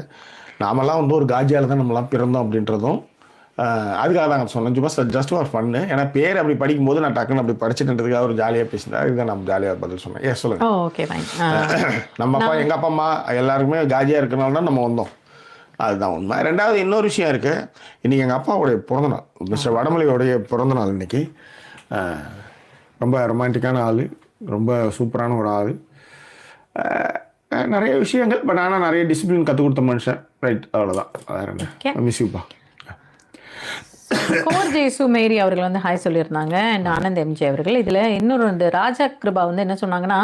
நாமெல்லாம் வந்து ஒரு காஜியால் தான் நம்மளாம் பிறந்தோம் அப்படின்றதும் அதுக்காக தான் சொன்னேன். Just for fun. ஏன்னா பேர் அப்படி படிக்கும்போது நான் டக்குன்னு அப்படி படிச்சுட்டுன்றதுக்காக ஒரு ஜாலியாக பேசினார். இதுதான் நம்ம ஜாலியாக பதில் சொன்னேன். ஏன் சொல்லுங்க. ஓகே, நம்ம அப்பா எங்கள் அப்பா அம்மா எல்லாருக்குமே காஜியாக இருக்கிறனால தான் நம்ம வந்தோம். அதுதான் உண்மை. ரெண்டாவது இன்னொரு விஷயம் இருக்குது. இன்றைக்கி எங்கள் அப்பாவுடைய பிறந்தநாள், மிஸ்டர் வடமொழியோடைய பிறந்தநாள் இன்றைக்கி. ரொம்ப ரொமான்டிக்கான ஆள், ரொம்ப சூப்பரான ஒரு ஆள், நிறைய விஷயங்கள். பட் ஆனால் நிறைய டிசிப்ளின் கற்றுக் கொடுத்த மனுஷன். ரைட், அவ்வளோதான். வேறு என்ன, மிஸ் யூப்பா. குமார் ஜெயசு மேரி அவர்கள் வந்து ஹாய் சொல்லியிருந்தாங்க. அண்ட் ஆனந்த் எம்ஜி அவர்கள். இதில் இன்னொரு வந்து ராஜா கிருபா வந்து என்ன சொன்னாங்கன்னா,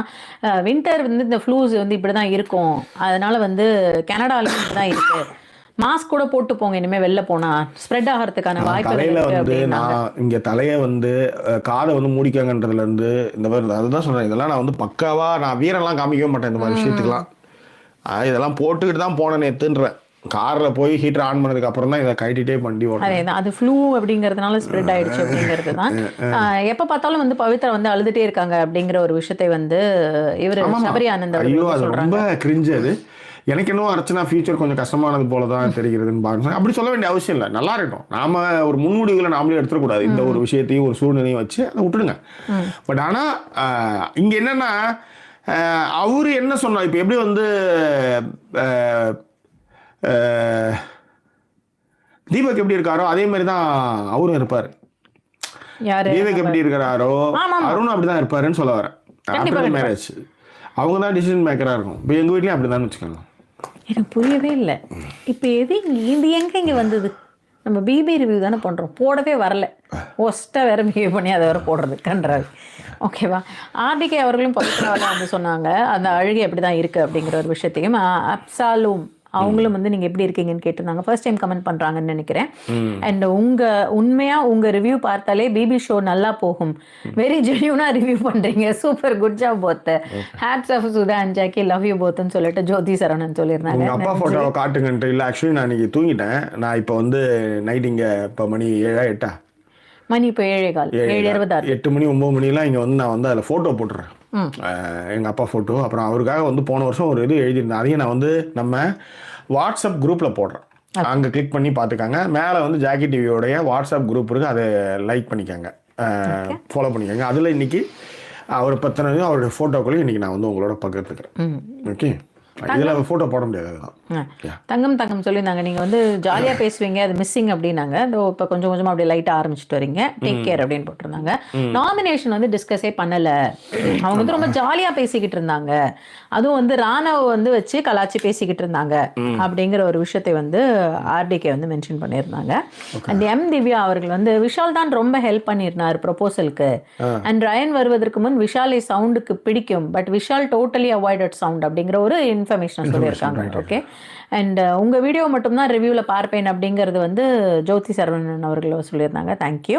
வின்டர் வந்து இந்த ஃப்ளூஸ் வந்து இப்படி தான் இருக்கும், அதனால வந்து கனடாலையும் இப்படி தான் இருக்கு, மாஸ்க் கூட போட்டு போங்க இனிமே வெளில போனா, ஸ்ப்ரெட் ஆகிறதுக்கான வாய்ப்புகள் வந்து நான் இங்க தலையை வந்து காதை வந்து மூடிக்காங்கன்றதுல இருந்து இந்த மாதிரி அதுதான் சொல்றேன். இதெல்லாம் நான் வந்து பக்காவா நான் வீரெல்லாம் காமிக்கவே மாட்டேன் இந்த மாதிரி விஷயத்துக்குலாம். இதெல்லாம் போட்டுக்கிட்டு தான் போனேன் நேத்துன்றேன். கார்ல போய் ஹீட்டர் ஆன் பண்ணதுக்கு அப்புறம் தான் இதை கட்டிட்டே பண்ணி ஓட்டேன். அது ஃப்ளூ அப்படிங்கிறதுனால ஸ்ப்ரெட் ஆயிடுச்சு அப்படிங்கிறது தான். எப்ப பார்த்தாலும் வந்து பவித்ரா வந்து அழுதுட்டே இருக்காங்க அப்படிங்கிற ஒரு விஷயத்தை வந்து இவர் சபரி ஆனந்த் ரொம்ப கிரிஞ்சு. அது எனக்கு இன்னும் அர்ச்சனா ஃபியூச்சர் கொஞ்சம் கஷ்டமானது போல தான் தெரிகிறதுன்னு பாருங்க. அப்படி சொல்ல வேண்டிய அவசியம் இல்லை, நல்லா இருக்கட்டும். நாம ஒரு முன்முடிவுகளை நாமளே எடுத்துடக்கூடாது. இந்த ஒரு விஷயத்தையும் ஒரு சூழ்நிலையும் வச்சு அதை விட்டுடுங்க. பட் ஆனால் இங்கே என்னன்னா, அவரு என்ன சொன்னார், இப்போ எப்படி வந்து தீபக் எப்படி இருக்காரோ அதே மாதிரி தான் அவரும் இருப்பார். தீபக் எப்படி இருக்கிறாரோ அருணும் அப்படிதான் இருப்பாருன்னு சொல்ல வரேன். ஆஃப்டர் மேரேஜ் அவங்க தான் டிசிஷன் மேக்கராக இருக்கும். இப்போ எங்கள் வீட்லேயும் அப்படி தான் வச்சுக்கோங்க. எனக்கு புரியவே இல்லை. இப்போ எது இது எங்கே இங்கே வந்தது? நம்ம பிபி ரிவ்யூ தானே பண்ணுறோம், போடவே வரல. ஒஸ்ட்டாக வேறு பிஹேவ் பண்ணி அதை வேறு போடுறது கன்றாது. ஓகேவா, ஆர்டிகே அவர்களும் பவித்ராவில் வந்து சொன்னாங்க அந்த அழுகை அப்படி தான் இருக்குது அப்படிங்கிற ஒரு விஷயத்தையும். அப்சாலும் அவங்களும் வந்து நீங்கள் எப்படி இருக்கீங்கன்னு கேட்டிருந்தாங்க. ஃபர்ஸ்ட் டைம் கமெண்ட் பண்ணுறாங்கன்னு நினைக்கிறேன். அண்ட் உண்மையாக உங்கள் ரிவ்யூ பார்த்தாலே பிபி ஷோ நல்லா போகும். வெரி ஜென்யூனாக ரிவ்யூ பண்ணுறீங்க, சூப்பர், குட் ஜாப் போத்து, hats off Sudha and Jackie, love you போத்துன்னு சொல்லிட்டு ஜோதி சரவணன் சொல்லியிருந்தாங்க. அப்பா ஃபோட்டோவை காட்டுங்கன்ட்டு. இல்லை, ஆக்சுவலி நான் இன்னைக்கு தூங்கிட்டேன். நான் இப்போ வந்து நைட் இங்கே இப்போ மணி 7 மணி இப்போ 7:20 8 மணி 9 மணிலாம் இங்கே வந்து நான் வந்து அதில் ஃபோட்டோ போட்டுறேன். எங்கள் அப்பா ஃபோட்டோ. அப்புறம் அவருக்காக வந்து போன வருஷம் ஒரு இது எழுதியிருந்தேன். அதையும் நான் வந்து நம்ம வாட்ஸ்அப் குரூப்பில் போடுறேன். அங்கே கிளிக் பண்ணி பார்த்துக்காங்க. மேலே வந்து ஜாக்கி டிவியோடைய வாட்ஸ்அப் குரூப் இருக்குது, அதை லைக் பண்ணிக்கோங்க, ஃபாலோ பண்ணிக்கோங்க. அதில் இன்னைக்கு அவர் பற்றினதையும் அவருடைய ஃபோட்டோக்களையும் இன்றைக்கி நான் வந்து உங்களோட பகிர்ந்துக்கிறேன். ஓகே, இதில் ஃபோட்டோ போட முடியாது. தங்கம் சொல்லியிருந்தாங்க நீங்கள் வந்து ஜாலியாக பேசுவீங்க, அது மிஸ்ஸிங் அப்படின்னாங்க. இப்போ கொஞ்சம் கொஞ்சமாக அப்படியே லைட்டாக ஆரம்பிச்சுட்டு வரீங்க, டேக் கேர் அப்படின்னு போட்டிருந்தாங்க. நாமினேஷன் வந்து டிஸ்கஸே பண்ணலை, அவங்க வந்து ரொம்ப ஜாலியாக பேசிக்கிட்டு இருந்தாங்க. அதுவும் வந்து ராணாவை வந்து வச்சு கலாச்சி பேசிக்கிட்டு இருந்தாங்க அப்படிங்கிற ஒரு விஷயத்தை வந்து ஆர்டிகே வந்து மென்ஷன் பண்ணியிருந்தாங்க. அண்ட் எம் திவ்யா அவர்கள் வந்து விஷால் தான் ரொம்ப ஹெல்ப் பண்ணியிருந்தார் ப்ரொபோசலுக்கு. அண்ட் ரயன் வருவதற்கு முன் விஷாலை சவுண்டுக்கு பிடிக்கும், but Vishal totally avoided sound அப்படிங்கிற ஒரு இன்ஃபர்மேஷன் சொல்லியிருக்காங்க. ஓகே, அண்ட் உங்கள் வீடியோ மட்டும்தான் ரிவ்யூவில் பார்ப்பேன் அப்படிங்கிறது வந்து ஜோதி சரவணன் அவர்கள் சொல்லியிருந்தாங்க. தேங்க்யூ.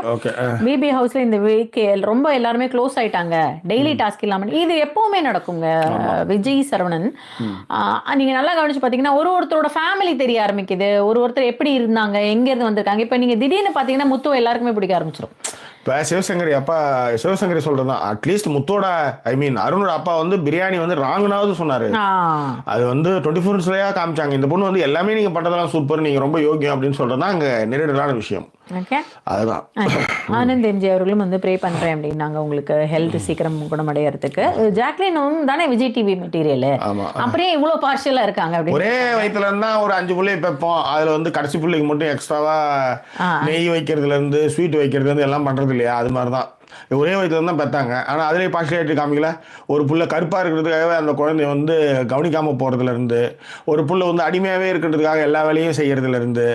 பிபி ஹவுஸில் இந்த வீக் ரொம்ப எல்லாருமே க்ளோஸ் ஆயிட்டாங்க, டெய்லி டாஸ்க் இல்லாமல். இது எப்பவுமே நடக்குங்க விஜய் சரவணன். நீங்கள் நல்லா கவனிச்சு பார்த்தீங்கன்னா ஒருத்தரோட ஃபேமிலி தெரிய ஆரம்பிக்குது, ஒருத்தர் எப்படி இருந்தாங்க, எங்கேருந்து வந்திருக்காங்க. இப்போ நீங்கள் திடீர்னு பார்த்தீங்கன்னா முத்துவை எல்லாருக்குமே பிடிக்க ஆரம்பிச்சிடும். இப்போ சிவசங்கரி சொல்றது தான் அட்லீஸ்ட் முத்தோட அருணோட அப்பா வந்து பிரியாணி வந்து ராங்கனாவது சொன்னாரு. அது வந்து 24 ஹவர்ஸ்லயா காமிச்சாங்க. இந்த பொண்ணு வந்து எல்லாமே நீங்க பண்றதெல்லாம் சூப்பர், நீங்க ரொம்ப யோகியம் அப்படின்னு சொல்றதுதான் அங்க நிறைவேறான விஷயம். அதுதான். ஆனந்த் எம்ஜி அவர்களும் வந்து ப்ரே பண்றேன் அப்படின்னாங்க உங்களுக்கு ஹெல்த் சீக்கிரம் குணமடையறதுக்கு. ஜாக்லினும் தானே விஜய் டிவி மெட்டீரியல், அப்படியே இவ்வளவு பார்ஷியலா இருக்காங்க. ஒரே வயிற்றுல இருந்தா ஒரு 5 பிள்ளையை வைப்போம், அதுல வந்து கடைசி பிள்ளைக்கு மட்டும் எக்ஸ்ட்ராவா நெய் வைக்கிறதுல இருந்து ஸ்வீட் வைக்கிறது இருந்து எல்லாம் பண்றது இல்லையா, அது மாதிரிதான் ஒரே வயதுல தான் பெற்றாங்க. ஆனால் அதிலே பார்ஷியாலிட்டி காமிக்கல. ஒரு புள்ள கருப்பாக இருக்கிறதுக்காகவே அந்த குழந்தைய வந்து கவனிக்காமல் போகிறதுலேருந்து, ஒரு புள்ள வந்து அடிமையாகவே இருக்கிறதுக்காக எல்லா வேலையும் செய்கிறதுலேருந்து,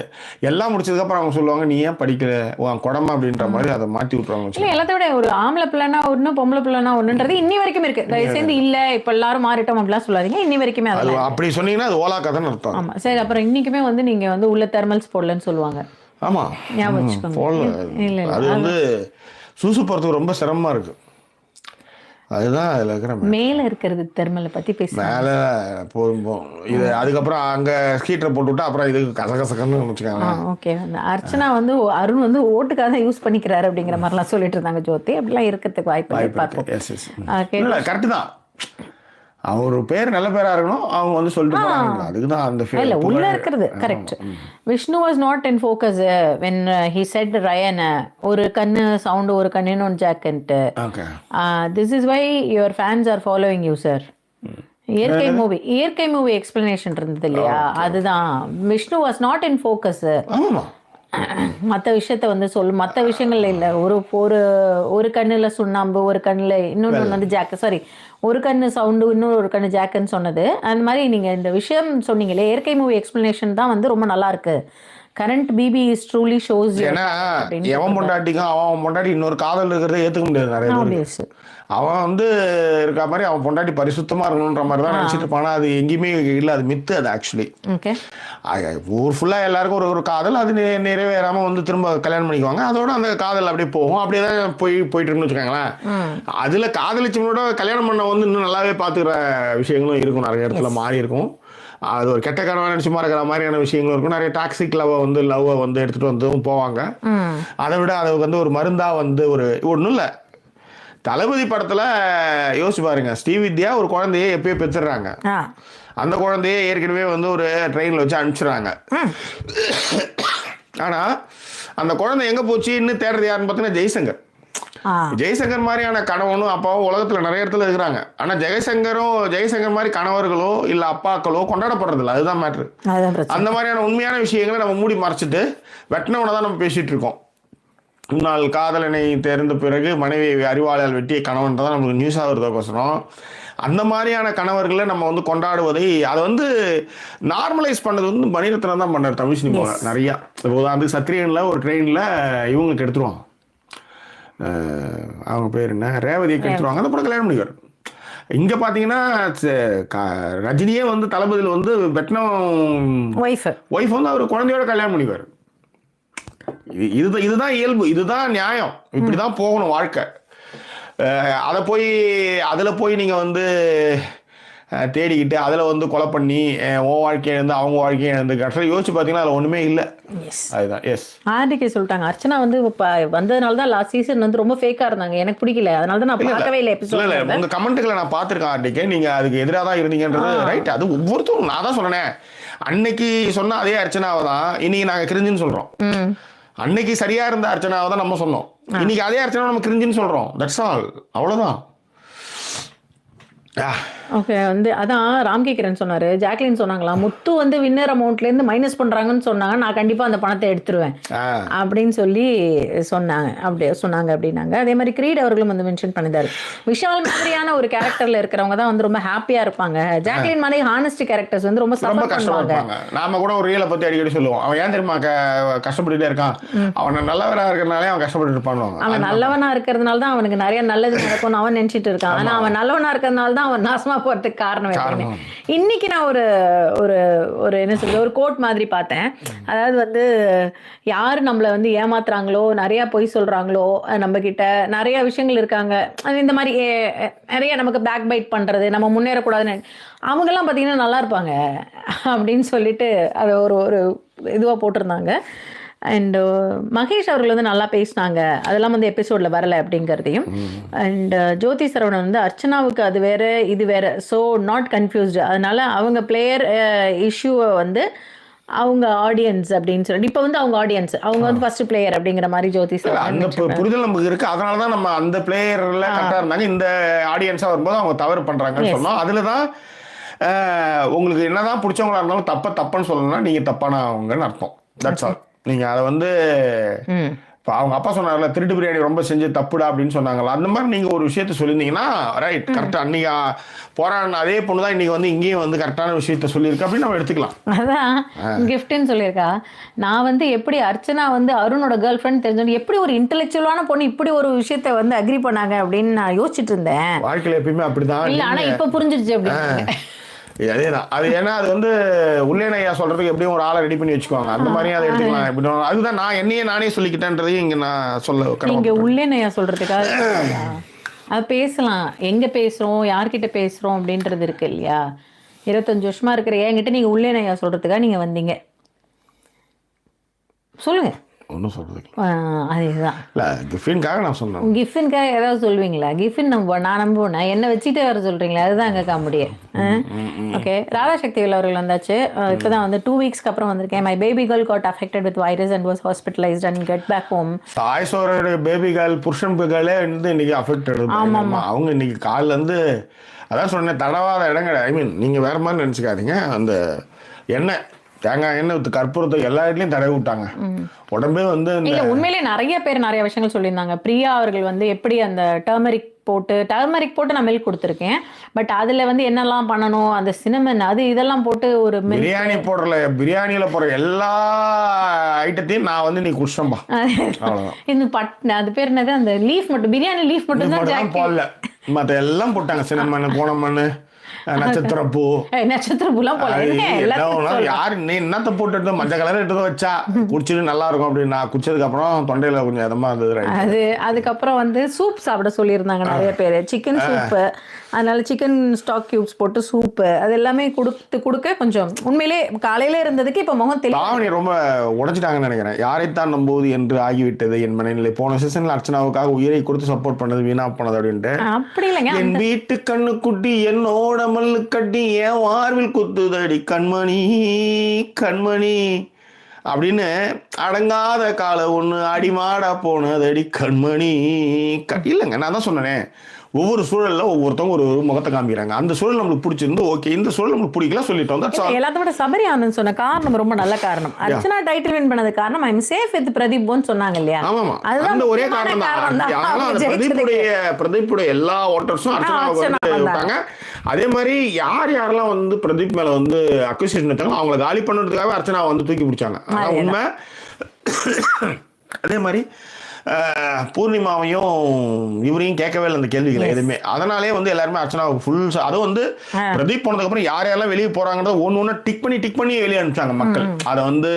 எல்லாம் முடிச்சதுக்கப்புறம் அவங்க சொல்லுவாங்க நீ ஏன் படிக்கல உன் குடமா அப்படின்ற மாதிரி அதை மாற்றி விட்ருவாங்க. இல்லை எல்லாத்த விட ஒரு ஆம்பளை பிள்ளைனா ஒன்று பொம்பளை பிள்ளைனா ஒன்றுன்றது இன்னி வரைக்கும் இருக்கு. தயவு சேர்ந்து இல்லை இப்போ எல்லாரும் மாறிட்டோம் அப்படிலாம் சொல்லாதீங்க. இன்னி வரைக்குமே அது அப்படி சொன்னீங்கன்னா அது ஓலா கதைன்னு அர்த்தம். ஆமாம் சரி. அப்புறம் இன்னைக்குமே வந்து நீங்கள் வந்து உள்ள தெர்மல்ஸ் போடலன்னு சொல்லுவாங்க. ஆமாம் ஞாபகம் வச்சுக்கோங்க. இல்லை அது வந்து சூசு போகிறதுக்கு ரொம்ப சிரமமாக இருக்குது. அதுதான் அதில் இருக்கிற மேலே இருக்கிறது தெர்மலை பற்றி பேச மேலே போதும் இது. அதுக்கப்புறம் அங்கே ஹீட்டரை போட்டு விட்டா அப்புறம் இது கசகசக்கன்னு வச்சுக்காங்க. ஓகே. அர்ச்சனா வந்து அருண் வந்து ஓட்டுக்காக தான் யூஸ் பண்ணிக்கிறாரு அப்படிங்கிற மாதிரிலாம் சொல்லிட்டு இருந்தாங்க ஜோதி. அப்படிலாம் இருக்கிறதுக்கு வாய்ப்பு கரெக்டு தான். அவர் பேர் நல்ல பேரா இருக்கணும், அவங்க வந்து சொல்லிட்டு போறாங்க. அதுக்குதான் அந்த இல்ல உள்ள இருக்கிறது correct. Vishnu was not in focus when he said Ryan ஒரு கண்ணு சவுண்ட் ஒரு கண்ணுன்னு one jacket. this is why your fans are following you sir. இயற்கை மூவி எக்ஸ்பிளனேஷன் இருந்தது இல்லையா, அதுதான். Vishnu was not in focus. மற்ற விஷயத்த வந்து மற்ற விஷயங்கள்ல இல்லை. ஒரு கண்ணுல சுண்ணாம்பு, ஒரு கண்ணுல இன்னொன்று வந்து ஜாக்கு, ஒரு கண்ணு சவுண்டு இன்னொரு கண்ணு ஜாக்குன்னு சொன்னது. அந்த மாதிரி நீங்க இந்த விஷயம் சொன்னீங்களே, இயற்கை மூவி எக்ஸ்பிளனேஷன் தான் வந்து ரொம்ப நல்லா இருக்கு. Current BP is truly shows. ஏன்னா எவன் பொண்டாட்டிக்கும் அவன் பொண்டாட்டி இன்னொரு காதல் இருக்கிறத ஏத்துக்க முடியாது. நிறைய அவன் வந்து இருக்க மாதிரி அவன் பொண்டாட்டி பரிசுத்தமா இருக்கணுன்ற மாதிரி தான் நினைச்சிட்டு இருப்பானா. அது எங்கேயுமே இல்லை, அது மித்து. அது ஆக்சுவலி ஊர் ஃபுல்லா எல்லாருக்கும் ஒரு காதல், அது நிறைவேறாம வந்து திரும்ப கல்யாணம் பண்ணிக்குவாங்க. அதோட அந்த காதல் அப்படியே போகும். அப்படியே தான் போயிட்டு இருக்குன்னு வச்சுக்கோங்களேன். அதுல காதலிச்சவனோட கல்யாணம் பண்ண வந்து இன்னும் நல்லாவே பாத்துக்கிற விஷயங்களும் இருக்கும். நிறைய இடத்துல மாறி இருக்கும். அது ஒரு கெட்ட கனவா நினைச்சுமா இருக்கிற மாதிரியான விஷயங்களும் இருக்கும். நிறைய டாக்ஸிக் லவ்வை வந்து எடுத்துட்டு வந்து போவாங்க. அதை விட அதை வந்து ஒரு மருந்தா வந்து ஒன்றும் இல்லை. தளபதி படத்துல யோசிச்சு பாருங்க, ஸ்ரீவித்யா ஒரு குழந்தைய எப்பயோ பெற்றுறாங்க. அந்த குழந்தைய ஏற்கனவே வந்து ஒரு ட்ரெயின்ல வச்சு அனுப்பிச்சிடுறாங்க. ஆனா அந்த குழந்தை எங்க போச்சு இன்னும் தேடுறது யாருன்னு பார்த்தீங்கன்னா ஜெய்சங்கர் மாதிரியான கணவனும் அப்பாவும் உலகத்துல நிறைய இடத்துல இருக்கிறாங்க. ஆனா ஜெய்சங்கர் மாதிரி கணவர்களோ இல்ல அப்பாக்களோ கொண்டாடப்படுறது இல்லை. அதுதான் மேட்ரு. அந்த மாதிரியான உண்மையான விஷயங்களை நம்ம மூடி மறைச்சிட்டு வெட்டினவனை தான் நம்ம பேசிட்டு இருக்கோம். முன்னாள் காதலனை தெரிந்த பிறகு மனைவி அறிவாளால் வெட்டிய கணவன் தான் நமக்கு நியூஸ் ஆகுறதுக்கோசரம் அந்த மாதிரியான கணவர்களை நம்ம வந்து கொண்டாடுவதை அதை வந்து நார்மலைஸ் பண்ணது வந்து மணிரத்னம் தான் பண்ணார் தமிழ் சினிமா நிறையா. உதாரணத்துக்கு சத்ரியனில் ஒரு ட்ரெயினில் இவங்களுக்கு எடுத்துருவாங்க, அவங்க பேர் என்ன, ரேவதியை எடுத்துருவாங்க. அந்த படம் கல்யாணம் பண்ணிக்குவார். இங்கே பார்த்தீங்கன்னா ரஜினியே வந்து தளபதியில் வந்து வெட்டினம் ஒய்ஃப் வந்து அவர் குழந்தையோட கல்யாணம் பண்ணிக்குவார். இதுதான் இயல்பு, இதுதான் நியாயம், இப்படிதான் போகணும் வாழ்க்கை. அதில் போய் நீங்கள் வந்து தேடிக்கிட்டு அதில் வந்து கொலை பண்ணி உன் வாழ்க்கையை இழந்து அவங்க வாழ்க்கையை இழந்து கடைசியில் யோசிச்சு பார்த்தீங்கன்னா அதில் ஒன்றுமே இல்லை. அதுதான் ஆர்டிகே சொல்லிட்டாங்க. அர்ச்சனா வந்து வந்ததுனால தான் லாஸ்ட் சீசன் வந்து ரொம்ப ஃபேக்காக இருந்தாங்க, எனக்கு பிடிக்கல, அதனால தான் நான் பார்க்கவே இல்லை. இல்லை உங்கள் கமெண்ட்டுகளை நான் பார்த்துருக்கேன் ஆர்டிகே, நீங்கள் அதுக்கு எதிராக தான் இருந்தீங்கன்றது ரைட். அது ஒவ்வொருத்தரும் நான் தான் சொன்னேன். அன்னைக்கு சொன்ன அதே அர்ச்சனாவை தான் இன்னைக்கு நாங்கள் கிரிஞ்சுன்னு சொல்கிறோம். அன்னைக்கு சரியா இருந்த அர்ச்சனாவை தான் நம்ம சொன்னோம், இன்னைக்கு அதே அர்ச்சனா நம்ம கிரிஞ்சுன்னு சொல்றோம். தட்ஸ் ஆல், அவ்வளவுதான். ஓகே. வந்து அதான் ராம்கே கிரண் சொன்னாரு, ஜாக்லின் சொன்னாங்களா முத்து வந்து வின்னர் அமௌண்ட்ல இருந்து மைனஸ் பண்றாங்கன்னு சொன்னாங்க, நான் கண்டிப்பா அந்த பணத்தை எடுத்துருவேன் அப்படின்னு சொல்லி சொன்னாங்க அப்படின்னாங்க. அதே மாதிரி கிரீட் அவர்களும் வந்து மென்ஷன் பண்ணிட்டாரு, விஷால் மாதிரியான ஒரு கேரக்டர்ல இருக்கிறவங்க தான் வந்து ரொம்ப ஹாப்பியா இருப்பாங்க. ஜாக்லின் மாதிரி ஹானஸ்ட் கேரக்டர்ஸ் வந்து ரொம்ப கஷ்டப்படுவாங்க. நாம கூட ஒரு ரியலை பத்தி அடிக்கடி சொல்லுவோம், அவன் ஏன் தெரியுமா கஷ்டப்பட்டுட்டே இருக்கான், அவன் நல்லவனா இருக்கிறனாலே அவன் கஷ்டப்பட்டு இருப்பான். அவன் நல்லவனா இருக்கிறதுனால தான் அவனுக்கு நிறைய நல்லது நடக்கும்னு அவன் நினைச்சிட்டு இருக்கான். ஆனா அவன் நல்லவனா இருக்கிறதுனால தான் அவன் நாசமா போறதுக்கு காரணம். இன்னைக்கு நான் ஒரு ஒரு என்ன சொல்றது, ஒரு கோட் மாதிரி பார்த்தேன். அதாவது வந்து யாரு நம்மள வந்து ஏமாத்துறாங்களோ, நிறைய பொய் சொல்றாங்களோ, நம்ம கிட்ட நிறைய விஷயங்கள் இருக்காங்க, இந்த மாதிரி நிறைய நமக்கு பேக் பைட் பண்றது, நம்ம முன்னேறக்கூடாதுன்னு அவங்க எல்லாம் பாத்தீங்கன்னா நல்லா இருப்பாங்க அப்படின்னு சொல்லிட்டு அதை ஒரு இதுவா போட்டிருந்தாங்க. அண்ட் மகேஷ் அவர்கள் வந்து நல்லா பேசினாங்க, அதெல்லாம் வந்து எபிசோடில் வரலை அப்படிங்கிறதையும். அண்ட் ஜோதி சரவணன் வந்து அர்ச்சனாவுக்கு அது வேற இது வேற, ஸோ நாட் கன்ஃபியூஸ்டு, அதனால அவங்க பிளேயர் இஷ்யூவை வந்து அவங்க ஆடியன்ஸ் அப்படின்னு சொல்லிட்டு இப்போ வந்து அவங்க ஆடியன்ஸ், அவங்க வந்து ஃபர்ஸ்ட் பிளேயர் அப்படிங்கிற மாதிரி ஜோதி அந்த புரிதல் நமக்கு இருக்கு. அதனால தான் நம்ம அந்த பிளேயர்ல கரெக்டாக இருந்தாங்க, இந்த ஆடியன்ஸாக வரும்போது அவங்க தவறு பண்ணுறாங்கன்னு சொன்னோம். அதில் தான் உங்களுக்கு என்னதான் பிடிச்சவங்களா இருந்தாலும் தப்புன்னு சொல்லணும்னா நீங்கள் தப்பானவங்கன்னு அர்த்தம். That's all. நீங்கள் அதை வந்து இப்போ அவங்க அப்பா சொன்னார்ல திருட்டு பிரியாணி ரொம்ப செஞ்சு தப்புடா அப்படின்னு சொன்னாங்களா, அந்த மாதிரி நீங்கள் ஒரு விஷயத்த சொல்லியிருந்தீங்கன்னா ரைட் கரெக்டாக அன்றைக்கி போராடின அதே பொண்ணு தான் இன்றைக்கி வந்து இங்கேயும் வந்து கரெக்டான விஷயத்த சொல்லியிருக்கு அப்படின்னு நம்ம எடுத்துக்கலாம். அதான் கிஃப்ட்னு சொல்லியிருக்கா. நான் வந்து எப்படி அர்ச்சனா வந்து அருணோட கேர்ள் ஃப்ரெண்ட் தெரிஞ்சோன்னு எப்படி ஒரு இன்டெலெக்சுவலான பொண்ணு இப்படி ஒரு விஷயத்த வந்து அக்ரி பண்ணாங்க அப்படின்னு நான் யோசிச்சுட்டு இருந்தேன். வாழ்க்கையில் எப்பயுமே அப்படிதான். இல்லை ஆனால் இப்போ புரிஞ்சிருச்சு அப்படின்னு. அதேதான். அது ஏன்னா அது வந்து உள்ளேனையா சொல்றதுக்கு எப்படியும் ஒரு ஆளை ரெடி பண்ணி வச்சுக்குவாங்க, அந்த மாதிரி அதை எடுத்துக்கலாம். எப்படி அதுதான் நான் என்னையே நானே சொல்லிக்கிட்டேன்றதையும் இங்க நான் சொல்ல. இங்க உள்ளேனையா சொல்றதுக்காக அது பேசலாம், எங்க பேசுறோம் யார்கிட்ட பேசுறோம் அப்படின்றது இருக்கு இல்லையா. 25 வருஷமா இருக்கிற என்கிட்ட நீங்க உள்ளேனையா சொல்றதுக்காக நீங்க வந்தீங்க, சொல்லுங்க. ஒன்றும் சொல்றது அதேதான். இல்லை கிஃப்டின்காக நான் சொன்னேன். கிஃப்டின்காக ஏதாவது சொல்லுவீங்களா? கிஃப்டின் நான் நம்புவேன், என்ன வச்சுட்டே வர சொல்றீங்களா, அதுதான் அங்கே காமெடியே. ஓகே, ராதாசக்தி அவர்கள் வந்தாச்சு. இப்போதான் வந்து 2 வீக்ஸ்க்கு அப்புறம் வந்திருக்கேன். My baby girl got affected with virus and was hospitalized and get back home. சாய்சோரோட பேபி கேர்ள் புருஷன் கேர்ளே வந்து இன்னைக்கு அஃபெக்டட். ஆமாம், அவங்க இன்னைக்கு காலில் வந்து அதான் சொன்னேன், தடவாத இடங்கள். ஐ மீன் நீங்கள் வேற மாதிரி நினச்சிக்காதீங்க. அந்த எண்ணெய் தேங்காய் எண்ணெய் வித்து கற்பூரத்தை எல்லா இடத்துலையும் தடவி விட்டாங்க. உடம்பே வந்து இல்லை உண்மையிலே நிறைய பேர் நிறைய விஷயங்கள் சொல்லியிருந்தாங்க. பிரியா அவர்கள் வந்து எப்படி அந்த டர்மரிக் போட்டு நான் மில்க் கொடுத்துருக்கேன், பட் அதில் வந்து என்னெல்லாம் பண்ணணும், அந்த சினமன் அது இதெல்லாம் போட்டு ஒரு பிரியாணி பிரியாணியில் போடுற எல்லா ஐட்டத்தையும் நான் வந்து நீ குடிச்சம்பா. இந்த அது பேர் என்னது, அந்த லீஃப் மட்டும், பிரியாணி லீஃப் மட்டும் தான் போடல, மற்ற எல்லாம் போட்டாங்க. சினமன், கோணமண், நட்சத்திரப்பூலாம் யாரு நீ என்னத்த போட்டு மஞ்சள் கலர் எடுத்து வச்சா குடிச்சிட்டு நல்லா இருக்கும் அப்படின்னு நான் குடிச்சதுக்கு அப்புறம் தொண்டையில கொஞ்சம் இதமா இருந்தது. அது அதுக்கப்புறம் வந்து சூப் சாப்பிட சொல்லியிருந்தாங்க நிறைய பேர், சிக்கன் சூப்பு. அதனால சிக்கன் ஸ்டாக் கியூப்ஸ் போட்டு சூப்பு அது எல்லாமே கொடுக்க கொஞ்சம் உண்மையிலே காலையில இருந்ததுக்கு இப்ப முகம் தெளிவாக ரொம்ப உடைச்சிட்டாங்கன்னு நினைக்கிறேன். யாரைத்தான் நம்புவது என்று ஆகிவிட்டது என் மனநிலை. போன சீசன்ல அர்ச்சனாவுக்காக உயிரை கொடுத்து சப்போர்ட் பண்ணது வீணா போனது அப்படின்ட்டு. அப்படி இல்லைங்க, என் வீட்டு கண்ணு குட்டி என்னோட மல்லு கட்டி ஏன் வார்வில் குத்துதடி கண்மணி கண்மணி அப்படின்னு அடங்காத கால ஒண்ணு அடிமாடா போனதடி கண்மணி. இல்லைங்க, நான் தான் சொன்னேன், ஒவ்வொரு சூழல்ல ஒவ்வொருத்தவங்க ஒரு முகத்தை காமிக்கிறாங்க. அந்த சூழல் நம்மளுக்கு பிடிச்சிருந்து ஓகே, இந்த சூழல் நம்மளுக்கு பிடிக்கல சொல்லிட்டோம். எல்லாத்த விட சபரி ஆனந்த் சொன்ன காரணம் ரொம்ப நல்ல காரணம். அர்ச்சனா டைட்டில் வின் பண்ணது காரணம் ஐ அம் சேஃப் வித் பிரதீப் சொன்னாங்க இல்லையா. ஆமா, அந்த ஒரே காரணம் தான். பிரதீப்புடைய எல்லா ஓட்டர்ஸும் அர்ச்சனாவுக்கு விட்டாங்க. அதே மாதிரி யாரெல்லாம் வந்து பிரதீப் மேல வந்து அக்யூசேஷன் எடுத்தாங்க அவங்களை காலி பண்ணுறதுக்காக அர்ச்சனா வந்து தூக்கி பிடிச்சாங்க. அதான் உண்மை. அதே மாதிரி பூர்ணிமாவையும் இவரையும் கேட்கவே இல்லை அந்த கேள்விகளை எதுவுமே. அதனாலே வந்து எல்லாருமே அர்ச்சனாவுக்கு ஃபுல். அதுவும் வந்து பிரதீப் போனதுக்கு அப்புறம் யாரெல்லாம் வெளியே போறாங்கன்றத ஒன்று டிக் பண்ணி வெளியே அனுப்பிச்சாங்க மக்கள். அதை வந்து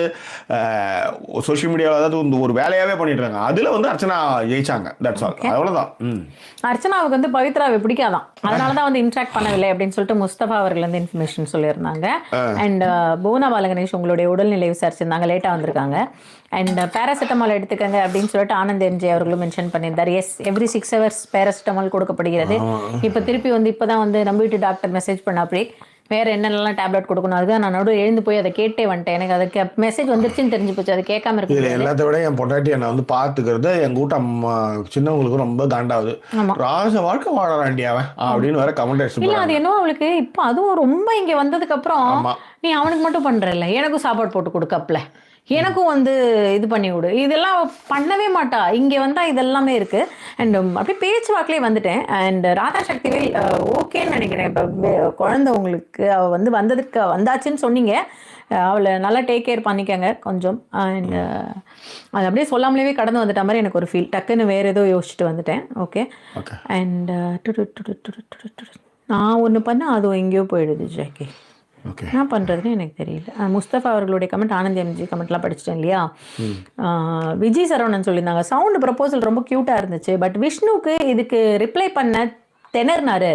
சோஷியல் மீடியாவில் அதாவது ஒரு வேலையாவே பண்ணிட்டு இருக்காங்க. அதுல வந்து அர்ச்சனா ஜெயிச்சாங்க. That's all. அவ்வளவுதான். அர்ச்சனாவுக்கு வந்து பவித்ராவை பிடிக்காதான், அதனாலதான் வந்து இன்ட்ராக்ட் பண்ணவில்லை அப்படின்னு சொல்லிட்டு முஸ்தபா அவர்கள் வந்து இன்ஃபர்மேஷன் சொல்லியிருந்தாங்க. அண்ட் புவனா பாலகணேஷ் உங்களுடைய உடல்நிலை விசாரிச்சிருந்தாங்க, லேட்டா வந்திருக்காங்க. அண்ட் பேராசிட்டமால் எடுத்துக்கங்க அப்படின்னு சொல்லிட்டு ஆனந்த் எம்ஜே அவர்களும் மென்ஷன் பண்ணியிருந்தார். எஸ், எவ்ரி 6 hours பேராசிட்டமால் கொடுக்கப்படுகிறது. இப்போ திருப்பி வந்து இப்போதான் வந்து நம்ம வீட்டு டாக்டர் மெசேஜ் பண்ண அப்படி வேற என்னென்னலாம் டேப்லெட் கொடுக்கணும். அதுதான் நான் நடுவில் எழுந்து போய் அதை கேட்டே வந்துட்டேன். எனக்கு அதுக்கு மெசேஜ் வந்துருச்சுன்னு தெரிஞ்சு போச்சு, அதை கேட்காம இருக்கு. இதில் எல்லாத்த விட என் பொண்டாட்டி என்னை வந்து பார்த்துக்கிறது எங்கள் வீட்டு அம்மா சின்னவங்களுக்கு ரொம்ப காண்டாவது. ராச வாழ்க்கை வாழறாண்டி அவன் அப்படின்னு வேற கமெண்ட். இல்லை அது என்னவோ அவளுக்கு இப்போ அதுவும் ரொம்ப இங்கே வந்ததுக்கு அப்புறம் நீ அவனுக்கு மட்டும் பண்றல, எனக்கும் சாப்பாடு போட்டு கொடுக்கப்பல, எனக்கும் வந்து இது பண்ணி விடு, இதெல்லாம் பண்ணவே மாட்டா. இங்கே வந்தால் இதெல்லாமே இருக்கு. அண்ட் அப்படியே பேச்சுவாக்கிலே வந்துட்டேன். அண்ட் ராதா சக்திவேல் ஓகேன்னு நினைக்கிறேன். இப்போ குழந்தை உங்களுக்கு அவள் வந்து வந்தாச்சுன்னு சொன்னீங்க, அவளை நல்லா டேக் கேர் பண்ணிக்கங்க கொஞ்சம். அண்ட் அது அப்படியே சொல்லாமலே கடந்து வந்துட்ட மாதிரி எனக்கு ஒரு ஃபீல். டக்குன்னு வேறு ஏதோ யோசிச்சுட்டு வந்துட்டேன். ஓகே. அண்ட் நான் ஒன்று பண்ணால் அதுவும் எங்கேயோ போயிடுது ஜாக்கி. என்ன பண்ணுறதுன்னு எனக்கு தெரியல. முஸ்தபா அவர்களுடைய கமெண்ட், ஆனந்த் எம்ஜி கமெண்ட்லாம் படிச்சிட்டேன் இல்லையா. விஜய் சரவணன் சொல்லியிருந்தாங்க சவுண்டு ப்ரப்போசல் ரொம்ப க்யூட்டாக இருந்துச்சு, பட் விஷ்ணுவுக்கு இதுக்கு ரிப்ளை பண்ண திணறினாரு,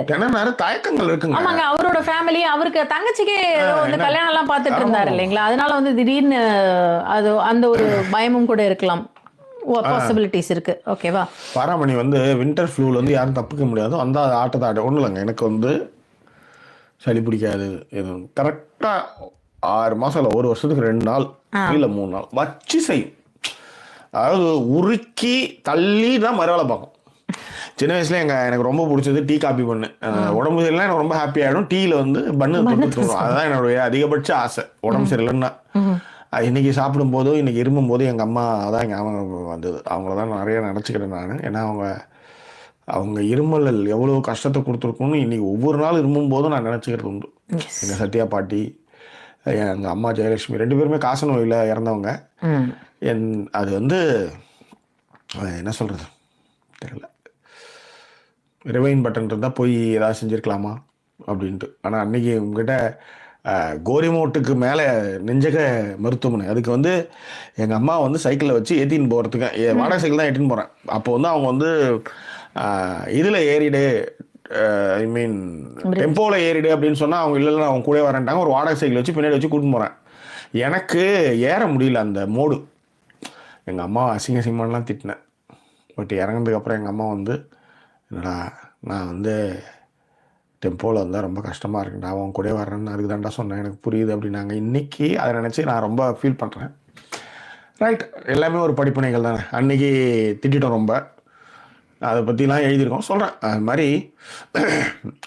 தயக்கங்கள் இருக்குங்க. ஆமாங்க. அவரோட ஃபேமிலி, அவருக்கு தங்கச்சிக்கு வந்து கல்யாணம் எல்லாம் பார்த்துட்டு இருந்தாரு இல்லைங்களா, அதனால வந்து திடீர்னு அது அந்த ஒரு பயமும் கூட இருக்கலாம், பாசிபிலிட்டிஸ் இருக்கு. ஓகேவா. பாராமணி வந்து வின்டர் ஃப்ளூல வந்து யாரும் தப்பிக்க முடியாது, வந்தா ஆட்டத்தை ஆட ஒன்றும் இல்லைங்க. எனக்கு வந்து சளி பிடிக்காது எதுவும், கரெக்டாக 6 மாதம் இல்லை 1 வருஷத்துக்கு 2 நாள் இல்லை 3 நாள் வச்சு செய்யும். அதாவது உருக்கி தள்ளி தான் மறுவேளை பார்க்கும். சின்ன வயசுல எனக்கு ரொம்ப பிடிச்சது டீ காப்பி பண்ணு. உடம்பு சரியில்லைனா எனக்கு ரொம்ப ஹாப்பி ஆகிடும். டீயில் வந்து பண்ணு தொட்டு தோணும். அதுதான் என்னுடைய அதிகபட்ச ஆசை. உடம்பு சரியில்லைன்னா இன்னைக்கு சாப்பிடும் போதும் இன்னைக்கு இருமும் போதும் எங்கள் அம்மா தான் ஞாபகம் வந்தது. அவங்கள தான் நிறைய நினச்சிக்கிறேன் நான். ஏன்னா அவங்க இருமல் எவ்வளோ கஷ்டத்தை கொடுத்துருக்கோன்னு இன்னைக்கு ஒவ்வொரு நாள் இருமும் போதும் நான் நினச்சிக்கிறது உண்டு. எங்கள் சத்யா பாட்டி, எங்கள் அம்மா ஜெயலட்சுமி 2 பேருமே காச நோயில் இறந்தவங்க. அது வந்து என்ன சொல்கிறது தெரியல, ரிவைன் பட்டன் இருந்தால் போய் ஏதாவது செஞ்சுருக்கலாமா அப்படின்ட்டு. ஆனால் அன்றைக்கி உங்ககிட்ட கோரிமோட்டுக்கு மேலே நெஞ்சக மருத்துவமனை, அதுக்கு வந்து எங்கள் அம்மா வந்து சைக்கிளில் வச்சு ஏற்றின்னு போகிறதுக்கு, வாடகை சைக்கிள் தான் ஏற்றின்னு போகிறேன். அப்போ வந்து அவங்க வந்து இதில் ஏறிடு, ஐ மீன் டெம்போவில் ஏறிடு அப்படின்னு சொன்னால் அவங்க இல்லை அவங்க கூட வரேன்ட்டாங்க. ஒரு வாடகை சைக்கிள் வச்சு பின்னாடி வச்சு கூட்டின்னு போகிறேன். எனக்கு ஏற முடியல அந்த மோடு. எங்கள் அம்மா அசிங்கமாக திட்டினேன். பட் இறங்கினதுக்கப்புறம் எங்கள் அம்மா வந்து, என்னடா நான் வந்து டெம்போவில் வந்தால் ரொம்ப கஷ்டமாக இருக்குண்டா, அவன் கூட வர்றேன்னு அதுக்கு தான்டா சொன்னேன், எனக்கு புரியுது அப்படின்னாங்க. இன்றைக்கி அதை நினச்சி நான் ரொம்ப ஃபீல் பண்ணுறேன். ரைட், எல்லாமே ஒரு படிப்பினைகள் தானே. அன்றைக்கி திட்டோம் ரொம்ப, அதை பற்றிலாம் எழுதியிருக்கோம், சொல்கிறேன். அது மாதிரி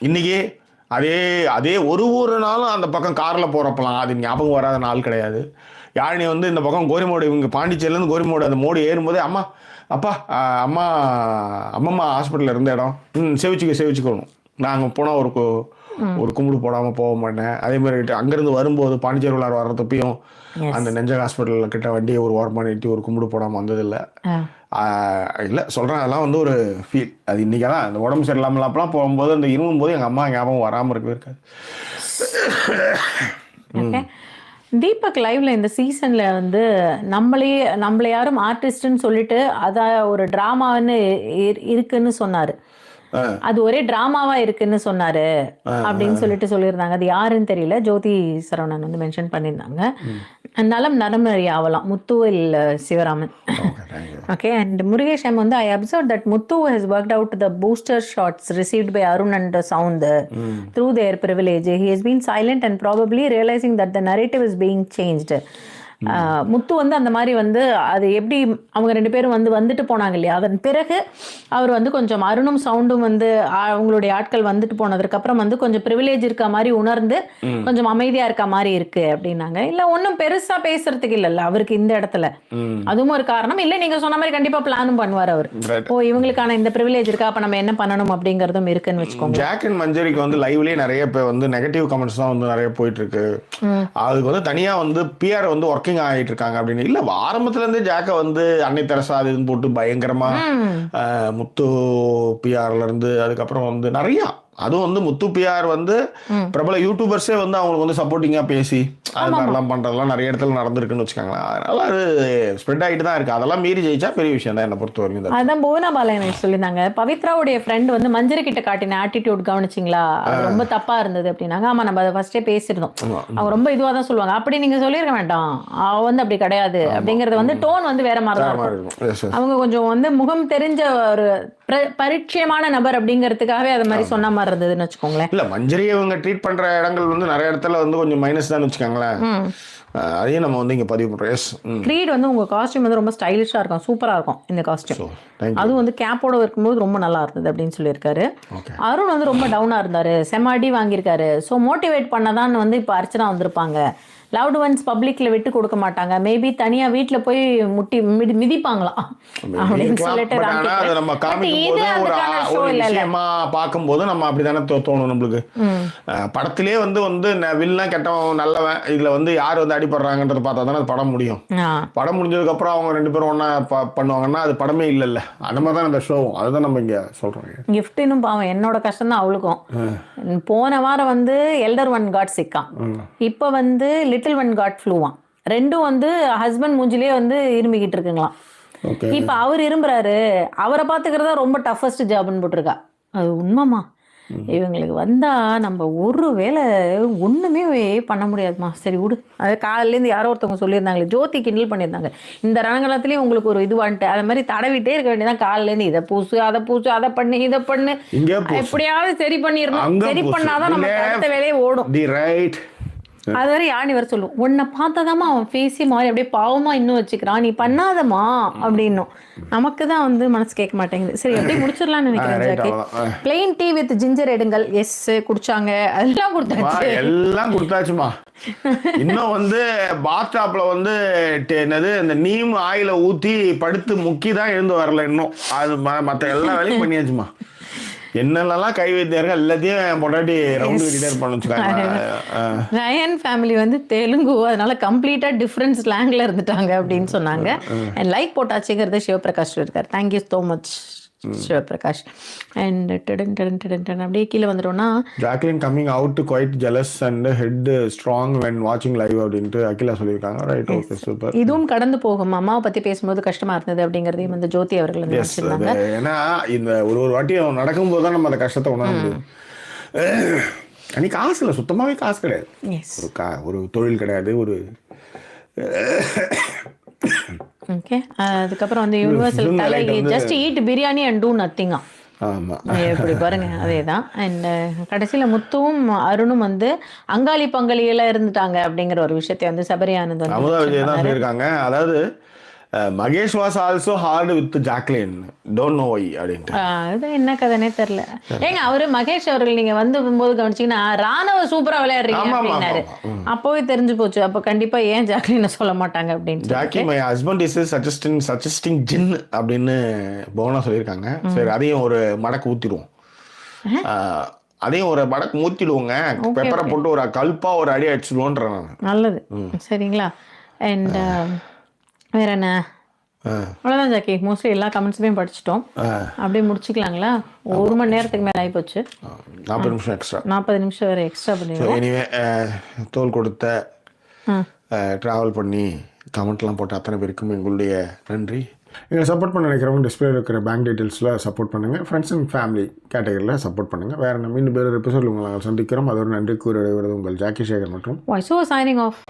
இன்றைக்கி அதே ஒரு நாளும் அந்த பக்கம் காரில் போகிறப்பலாம் அது ஞாபகம் வராத நாள் கிடையாது. யாழினி வந்து இந்த பக்கம் கோரிமோடு, இவங்க பாண்டிச்சேரியிலேருந்து கோரிமோடு அந்த மோடு ஏறும்போதே அப்பா அம்மம்மா ஹாஸ்பிட்டலில் இருந்த இடம் சேவிச்சுக்கணும். நாங்கள் போனால் ஒரு கும்பிடு போடாமல் போக மாட்டேன். அதே மாதிரி அங்கேருந்து வரும்போது பாண்டிச்சேரி உள்ளார வர்றதுப்பையும் அந்த நெஞ்சக ஹாஸ்பிட்டலில் கிட்ட வண்டியை ஒரு ஓரமாக நீட்டி ஒரு கும்பிடு போடாமல் வந்ததில்லை. இல்லை சொல்கிறேன், அதெல்லாம் வந்து ஒரு ஃபீல். அது இன்றைக்கி தான் அந்த உடம்பு சரியில்லாமலாம் போகும்போது அந்த இருமும் போது எங்கள் அம்மா ஞாபகம் வராமல் இருக்கவே இருக்காது. தீபக் லைவ்ல இந்த சீசன்ல வந்து நம்மள யாரும் ஆர்டிஸ்ட்னு சொல்லிட்டு அத ஒரு டிராமான்னு இருக்குன்னு சொன்னாரு. அது ஒரே டிராமாவா இருக்குன்னு சொன்னாரு அப்படின்னு சொல்லியிருந்தாங்க. அது யாருன்னு தெரியல. ஜோதி சரவணன் வந்து மென்ஷன் பண்ணியிருந்தாங்க. நலம் நரம்பறி ஆவலாம் முத்துவில் Sivaraman. Okay, and Murugesh M வந்து I observed that Muthu has worked out the booster shots received by Arun and Sound through their privilege. He has been silent and probably realizing that the narrative is being changed. முத்து வந்து அந்த மாதிரி வந்து அது எப்படி அவங்க 2 பேரும் வந்துட்டு போனாங்க இல்லையா, அதன் பிறகு அவர் வந்து கொஞ்சம் அருணும் சவுண்டும் வந்து அவங்களுடைய ஆட்கள் வந்துட்டு போனதுக்கு அப்புறம் வந்து கொஞ்சம் ப்ரிவிலேஜ் இருக்க மாதிரி உணர்ந்து கொஞ்சம் அமைதியா இருக்க மாதிரி இருக்கு அப்படின்னாங்க. இல்ல ஒன்றும் பெருசா பேசுறதுக்கு இல்லைல்ல அவருக்கு இந்த இடத்துல, அதுவும் ஒரு காரணம். இல்லை நீங்க சொன்ன மாதிரி கண்டிப்பா பிளானும் பண்ணுவார் அவர். ஓ இவங்களுக்கான இந்த ப்ரிவிலேஜ் இருக்கா, அப்ப நம்ம என்ன பண்ணணும் அப்படிங்கறதும் இருக்குன்னு வச்சுக்கோங்க. ஜாக் அண்ட் மஞ்சரிக்கு வந்து லைவ்லயே நிறைய பேர் வந்து நெகட்டிவ் கமெண்ட்ஸ் தான் வந்து நிறைய போயிட்டு இருக்கு. அதுக்கு வந்து தனியா வந்து பிஆர் வந்து ஒர்க்கிங் ஆகிட்டு இருக்காங்க அப்படின்னு. இல்ல ஆரம்பத்துல இருந்தே ஜாக்க வந்து அன்னை தெரசா அதுன்னு போட்டு பயங்கரமா முத்து பிஆர்ல இருந்து அதுக்கப்புறம் வந்து நிறைய, அதுவும் வந்து முத்து பிஆர் வந்து பிரபல யூடியூபர்ஸே வந்து அவங்களுக்கு வந்து சப்போர்ட்டிங்கா பேசி அது மாதிரிலாம் பண்றதெல்லாம் நிறைய இடத்துல நடந்திருக்குன்னு வச்சுக்காங்களேன். அதனால அது ஸ்ப்ரெட் ஆகிட்டு தான் இருக்கு. அதெல்லாம் மீறி ஜெயிச்சா பெரிய விஷயம் தான் என்ன பொறுத்த வரைக்கும். அதான் புவனா பாலன் சொல்லியிருந்தாங்க, பவித்ராவுடைய ஃப்ரெண்ட் வந்து மஞ்சரி கிட்ட காட்டின ஆட்டிடியூட் கவனிச்சிங்களா, அது ரொம்ப தப்பா இருந்தது அப்படின்னாங்க. ஆமா நம்ம அதை ஃபர்ஸ்டே பேசிருந்தோம். அவங்க ரொம்ப இதுவா தான் சொல்லுவாங்க. அப்படி நீங்க சொல்லியிருக்க வேண்டாம், அவ வந்து அப்படி கிடையாது அப்படிங்கறது வந்து டோன் வந்து வேற மாதிரி தான் இருக்கும். அவங்க கொஞ்சம் வந்து முகம் தெரிஞ்ச ஒரு பரிச்சயமான நபர் அப்படிங்கிறதுக்காகவே அது மாதிரி சொன்ன மாதிரி இருந்ததுன்னு வச்சுக்கோங்களேன். இல்ல மஞ்சரி அவங்க ட்ரீட் பண்ற இடங்கள் வந்து நிறைய இடத்துல வந்து கொஞ்சம் மைனஸ் தான் வச்சுக்கோங்களேன். அதையும் நம்ம வந்து இங்க பதிவு பண்றோம். கிரீட் வந்து உங்க காஸ்டியூம் வந்து ரொம்ப ஸ்டைலிஷா இருக்கும், சூப்பரா இருக்கும் இந்த காஸ்டியூம். அதுவும் வந்து கேப்போட இருக்கும்போது ரொம்ப நல்லா இருந்தது அப்படின்னு சொல்லியிருக்காரு. அருண் வந்து ரொம்ப டவுனா இருந்தாரு, செம அடி வாங்கியிருக்காரு. ஸோ மோட்டிவேட் பண்ணதான் வந்து இப்போ அர்ச்சனா வந்திருப்பாங்க. லவ்டு ஒன்ஸ் பப்ளிக்ல விட்டு கொடுக்க மாட்டாங்க, மேபி தனியா வீட்டுல போய் மிதிப்பாங்களாம் அப்படின்னு சொல்லிட்டு பார்க்கும்போது நம்ம அப்படித்தானே தோணும் நம்மளுக்கு. படத்திலே வந்து வில்லன் கெட்டவன் நல்லவன் இதுல வந்து யார் வந்து அடிபடுறாங்கன்றது பார்த்தா தானே படம் முடியும். படம் முடிஞ்சதுக்கு அப்புறம் அவங்க 2 பேரும் ஒன்னா பண்ணுவாங்கன்னா அது படமே இல்லைல்ல. அந்த மாதிரி தான் இந்த ஷோவும். அதுதான் நம்ம இங்க சொல்றோம். கிஃப்ட்னும் பாவம் என்னோட கஷ்டம் தான் அவளுக்கும். போன வாரம் வந்து எல்டர் ஒன் காட் சிக்கான், இப்ப வந்து லிட்டில் ஒன் காட் ஃப்ளூவான். ரெண்டும் வந்து ஹஸ்பண்ட் மூஞ்சிலே வந்து இருமிக்கிட்டு இருக்குங்களாம். இப்ப அவர் இரும்புறாரு, அவரை பாத்துக்கிறதா ரொம்ப டஃபஸ்ட் ஜாப்னு போட்டிருக்கா. அது உண்மைமா? இவங்களுக்கு வந்தா நம்ம ஒரு வேளை ஒண்ணுமே பண்ண முடியாதுமா. சரி விடு. அது காலையிலேருந்து யாரோ ஒருத்தவங்க சொல்லியிருந்தாங்களே, ஜோதி கிண்டல் பண்ணியிருந்தாங்க, இந்த ரணகலத்துலேயும் உங்களுக்கு ஒரு இது வந்துட்டு அது மாதிரி தடவிட்டே இருக்க வேண்டியதான். காலையிலேருந்து இதை பூசு அதை பண்ணு இதை பண்ணு, எப்படியாவது சரி பண்ணிடணும். சரி பண்ணாதான் நம்ம அடுத்த வேலையே ஓடும். அது வரை யானி வர சொல்லுவோம், உன்னை பார்த்ததாமா அவன் பேசி மாறி அப்படியே பாவமா இன்னும் வச்சுக்கிறான், நீ பண்ணாதமா அப்படின்னும். நமக்கு தான் வந்து மனசு கேட்க மாட்டேங்குது. சரி அப்படியே முடிச்சிடலாம்னு நினைக்கிறேன் Jackie. Plain tea with ginger எடுங்கள். எஸ் குடிச்சாங்க, அதெல்லாம் கொடுத்தாச்சு, எல்லாம் கொடுத்தாச்சுமா. இன்னும் வந்து பாத்டாப்ல வந்து என்னது இந்த நீம் ஆயில ஊத்தி படுத்து முக்கி தான் எழுந்து வரல இன்னும். அது மற்ற எல்லா வேலையும் பண்ணியாச்சுமா. என்னென்னலாம் கை வைத்தார்கள் எல்லாத்தையும் பொண்டாட்டி ரவுண்டு கட்டிட்டே இருப்பான்னு. ரயன் ஃபேமிலி வந்து தெலுங்கு, அதனால கம்ப்ளீட்டா டிஃப்ரெண்ட் ஸ்லாங்ல இருந்துட்டாங்க அப்படின்னு சொன்னாங்க. அண்ட் லைக் போட்டாச்சுங்கிறது சிவபிரகாஷ் இருக்கார். Thank you so much Sivaprakash. And அப்படியே கீழே வந்துட்டோம்னா, Jacqueline coming out quite jealous and headstrong when வாட்சிங் லைவ் அப்படின்ட்டு அகிலா சொல்லியிருக்காங்க. Right, okay, super. இதுவும் கடந்து போகும். அம்மாவை பற்றி பேசும்போது கஷ்டமா இருந்தது அப்படிங்கிறதையும் வந்து ஜோதி அவர்கள் நினைச்சிருந்தாங்க. ஏன்னா இந்த ஒரு வாட்டி நடக்கும்போது தான் நம்ம அந்த கஷ்டத்தை உணர முடியும். அன்னைக்கு காசு இல்லை, சுத்தமாகவே காசு கிடையாது, ஒரு தொழில் கிடையாது, ஒரு ஓகே. அதுக்கப்புறம் வந்து யூனிவர்சல் தலைவி just eat biryani and do நத்திங்கா. எப்படி பாருங்க, அதேதான். அண்ட் கடைசியில முத்துவும் அருணும் வந்து அங்காளி பங்காளியில இருந்துட்டாங்க அப்படிங்கிற ஒரு விஷயத்தை வந்து சபரி ஆனந்த் வந்து, அதாவது Mahesh was also hurt with Jacqueline, don't know why அப்படின்ட்டு. அது என்ன கதைனே தெரியல. ஏங்க அவரு மகேஷ் அவர்கள் நீங்க வந்து போது கவனிச்சீங்கன்னா ராணுவ சூப்பரா விளையாடுறீங்க அப்படின்னாரு. அப்போவே தெரிஞ்சு போச்சு, அப்போ கண்டிப்பா ஏன் ஜாக்லின் சொல்ல மாட்டாங்க அப்படின்னு. Jackie my husband is suggesting gin அப்படின்னு போனா சொல்லியிருக்காங்க. சரி, அதையும் ஒரு மடக்கு ஊத்திடுவோம். அதையும் ஒரு மடக்கு ஊத்திடுவோங்க. பெப்பரை போட்டு ஒரு கல்பா ஒரு அடி அடிச்சிடுவோன்ற. நல்லது, சரிங்களா. அண்ட் வேற என்ன, அவ்வளோதான் ஜாக்கி. மோஸ்ட்லி எல்லா கமெண்ட்ஸுமே படிச்சிட்டோம். அப்படியே முடிச்சுக்கலாங்களா? 1 மணி நேரத்துக்கு மேலே ஆகிப்போச்சு. 40 நிமிஷம் எக்ஸ்ட்ரா, 40 நிமிஷம் வேறு எக்ஸ்ட்ரா பண்ணிடுவோம். எனிவே தோல் கொடுத்த ட்ராவல் பண்ணி கமெண்ட்லாம் போட்ட அத்தனை பேருக்கும் எங்களுடைய நன்றி. எங்களை சப்போர்ட் பண்ண நினைக்கிறவங்க டிஸ்பிளே இருக்கிற பேங்க் டீட்டெயில்ஸில் சப்போர்ட் பண்ணுங்கள். ஃப்ரெண்ட்ஸ் அண்ட் ஃபேமிலி கேட்டகரியில் சப்போர்ட் பண்ணுங்கள். வேறு நம்ம இன்னும் வேறு எபிசோடில் உங்களை நாங்கள் சந்திக்கிறோம். அதோட நன்றி கூறி விடைபெறுவது உங்கள் ஜாக்கி சேகர் மற்றும் வாய்ஸ் ஓவர் சைனிங் ஆஃப்.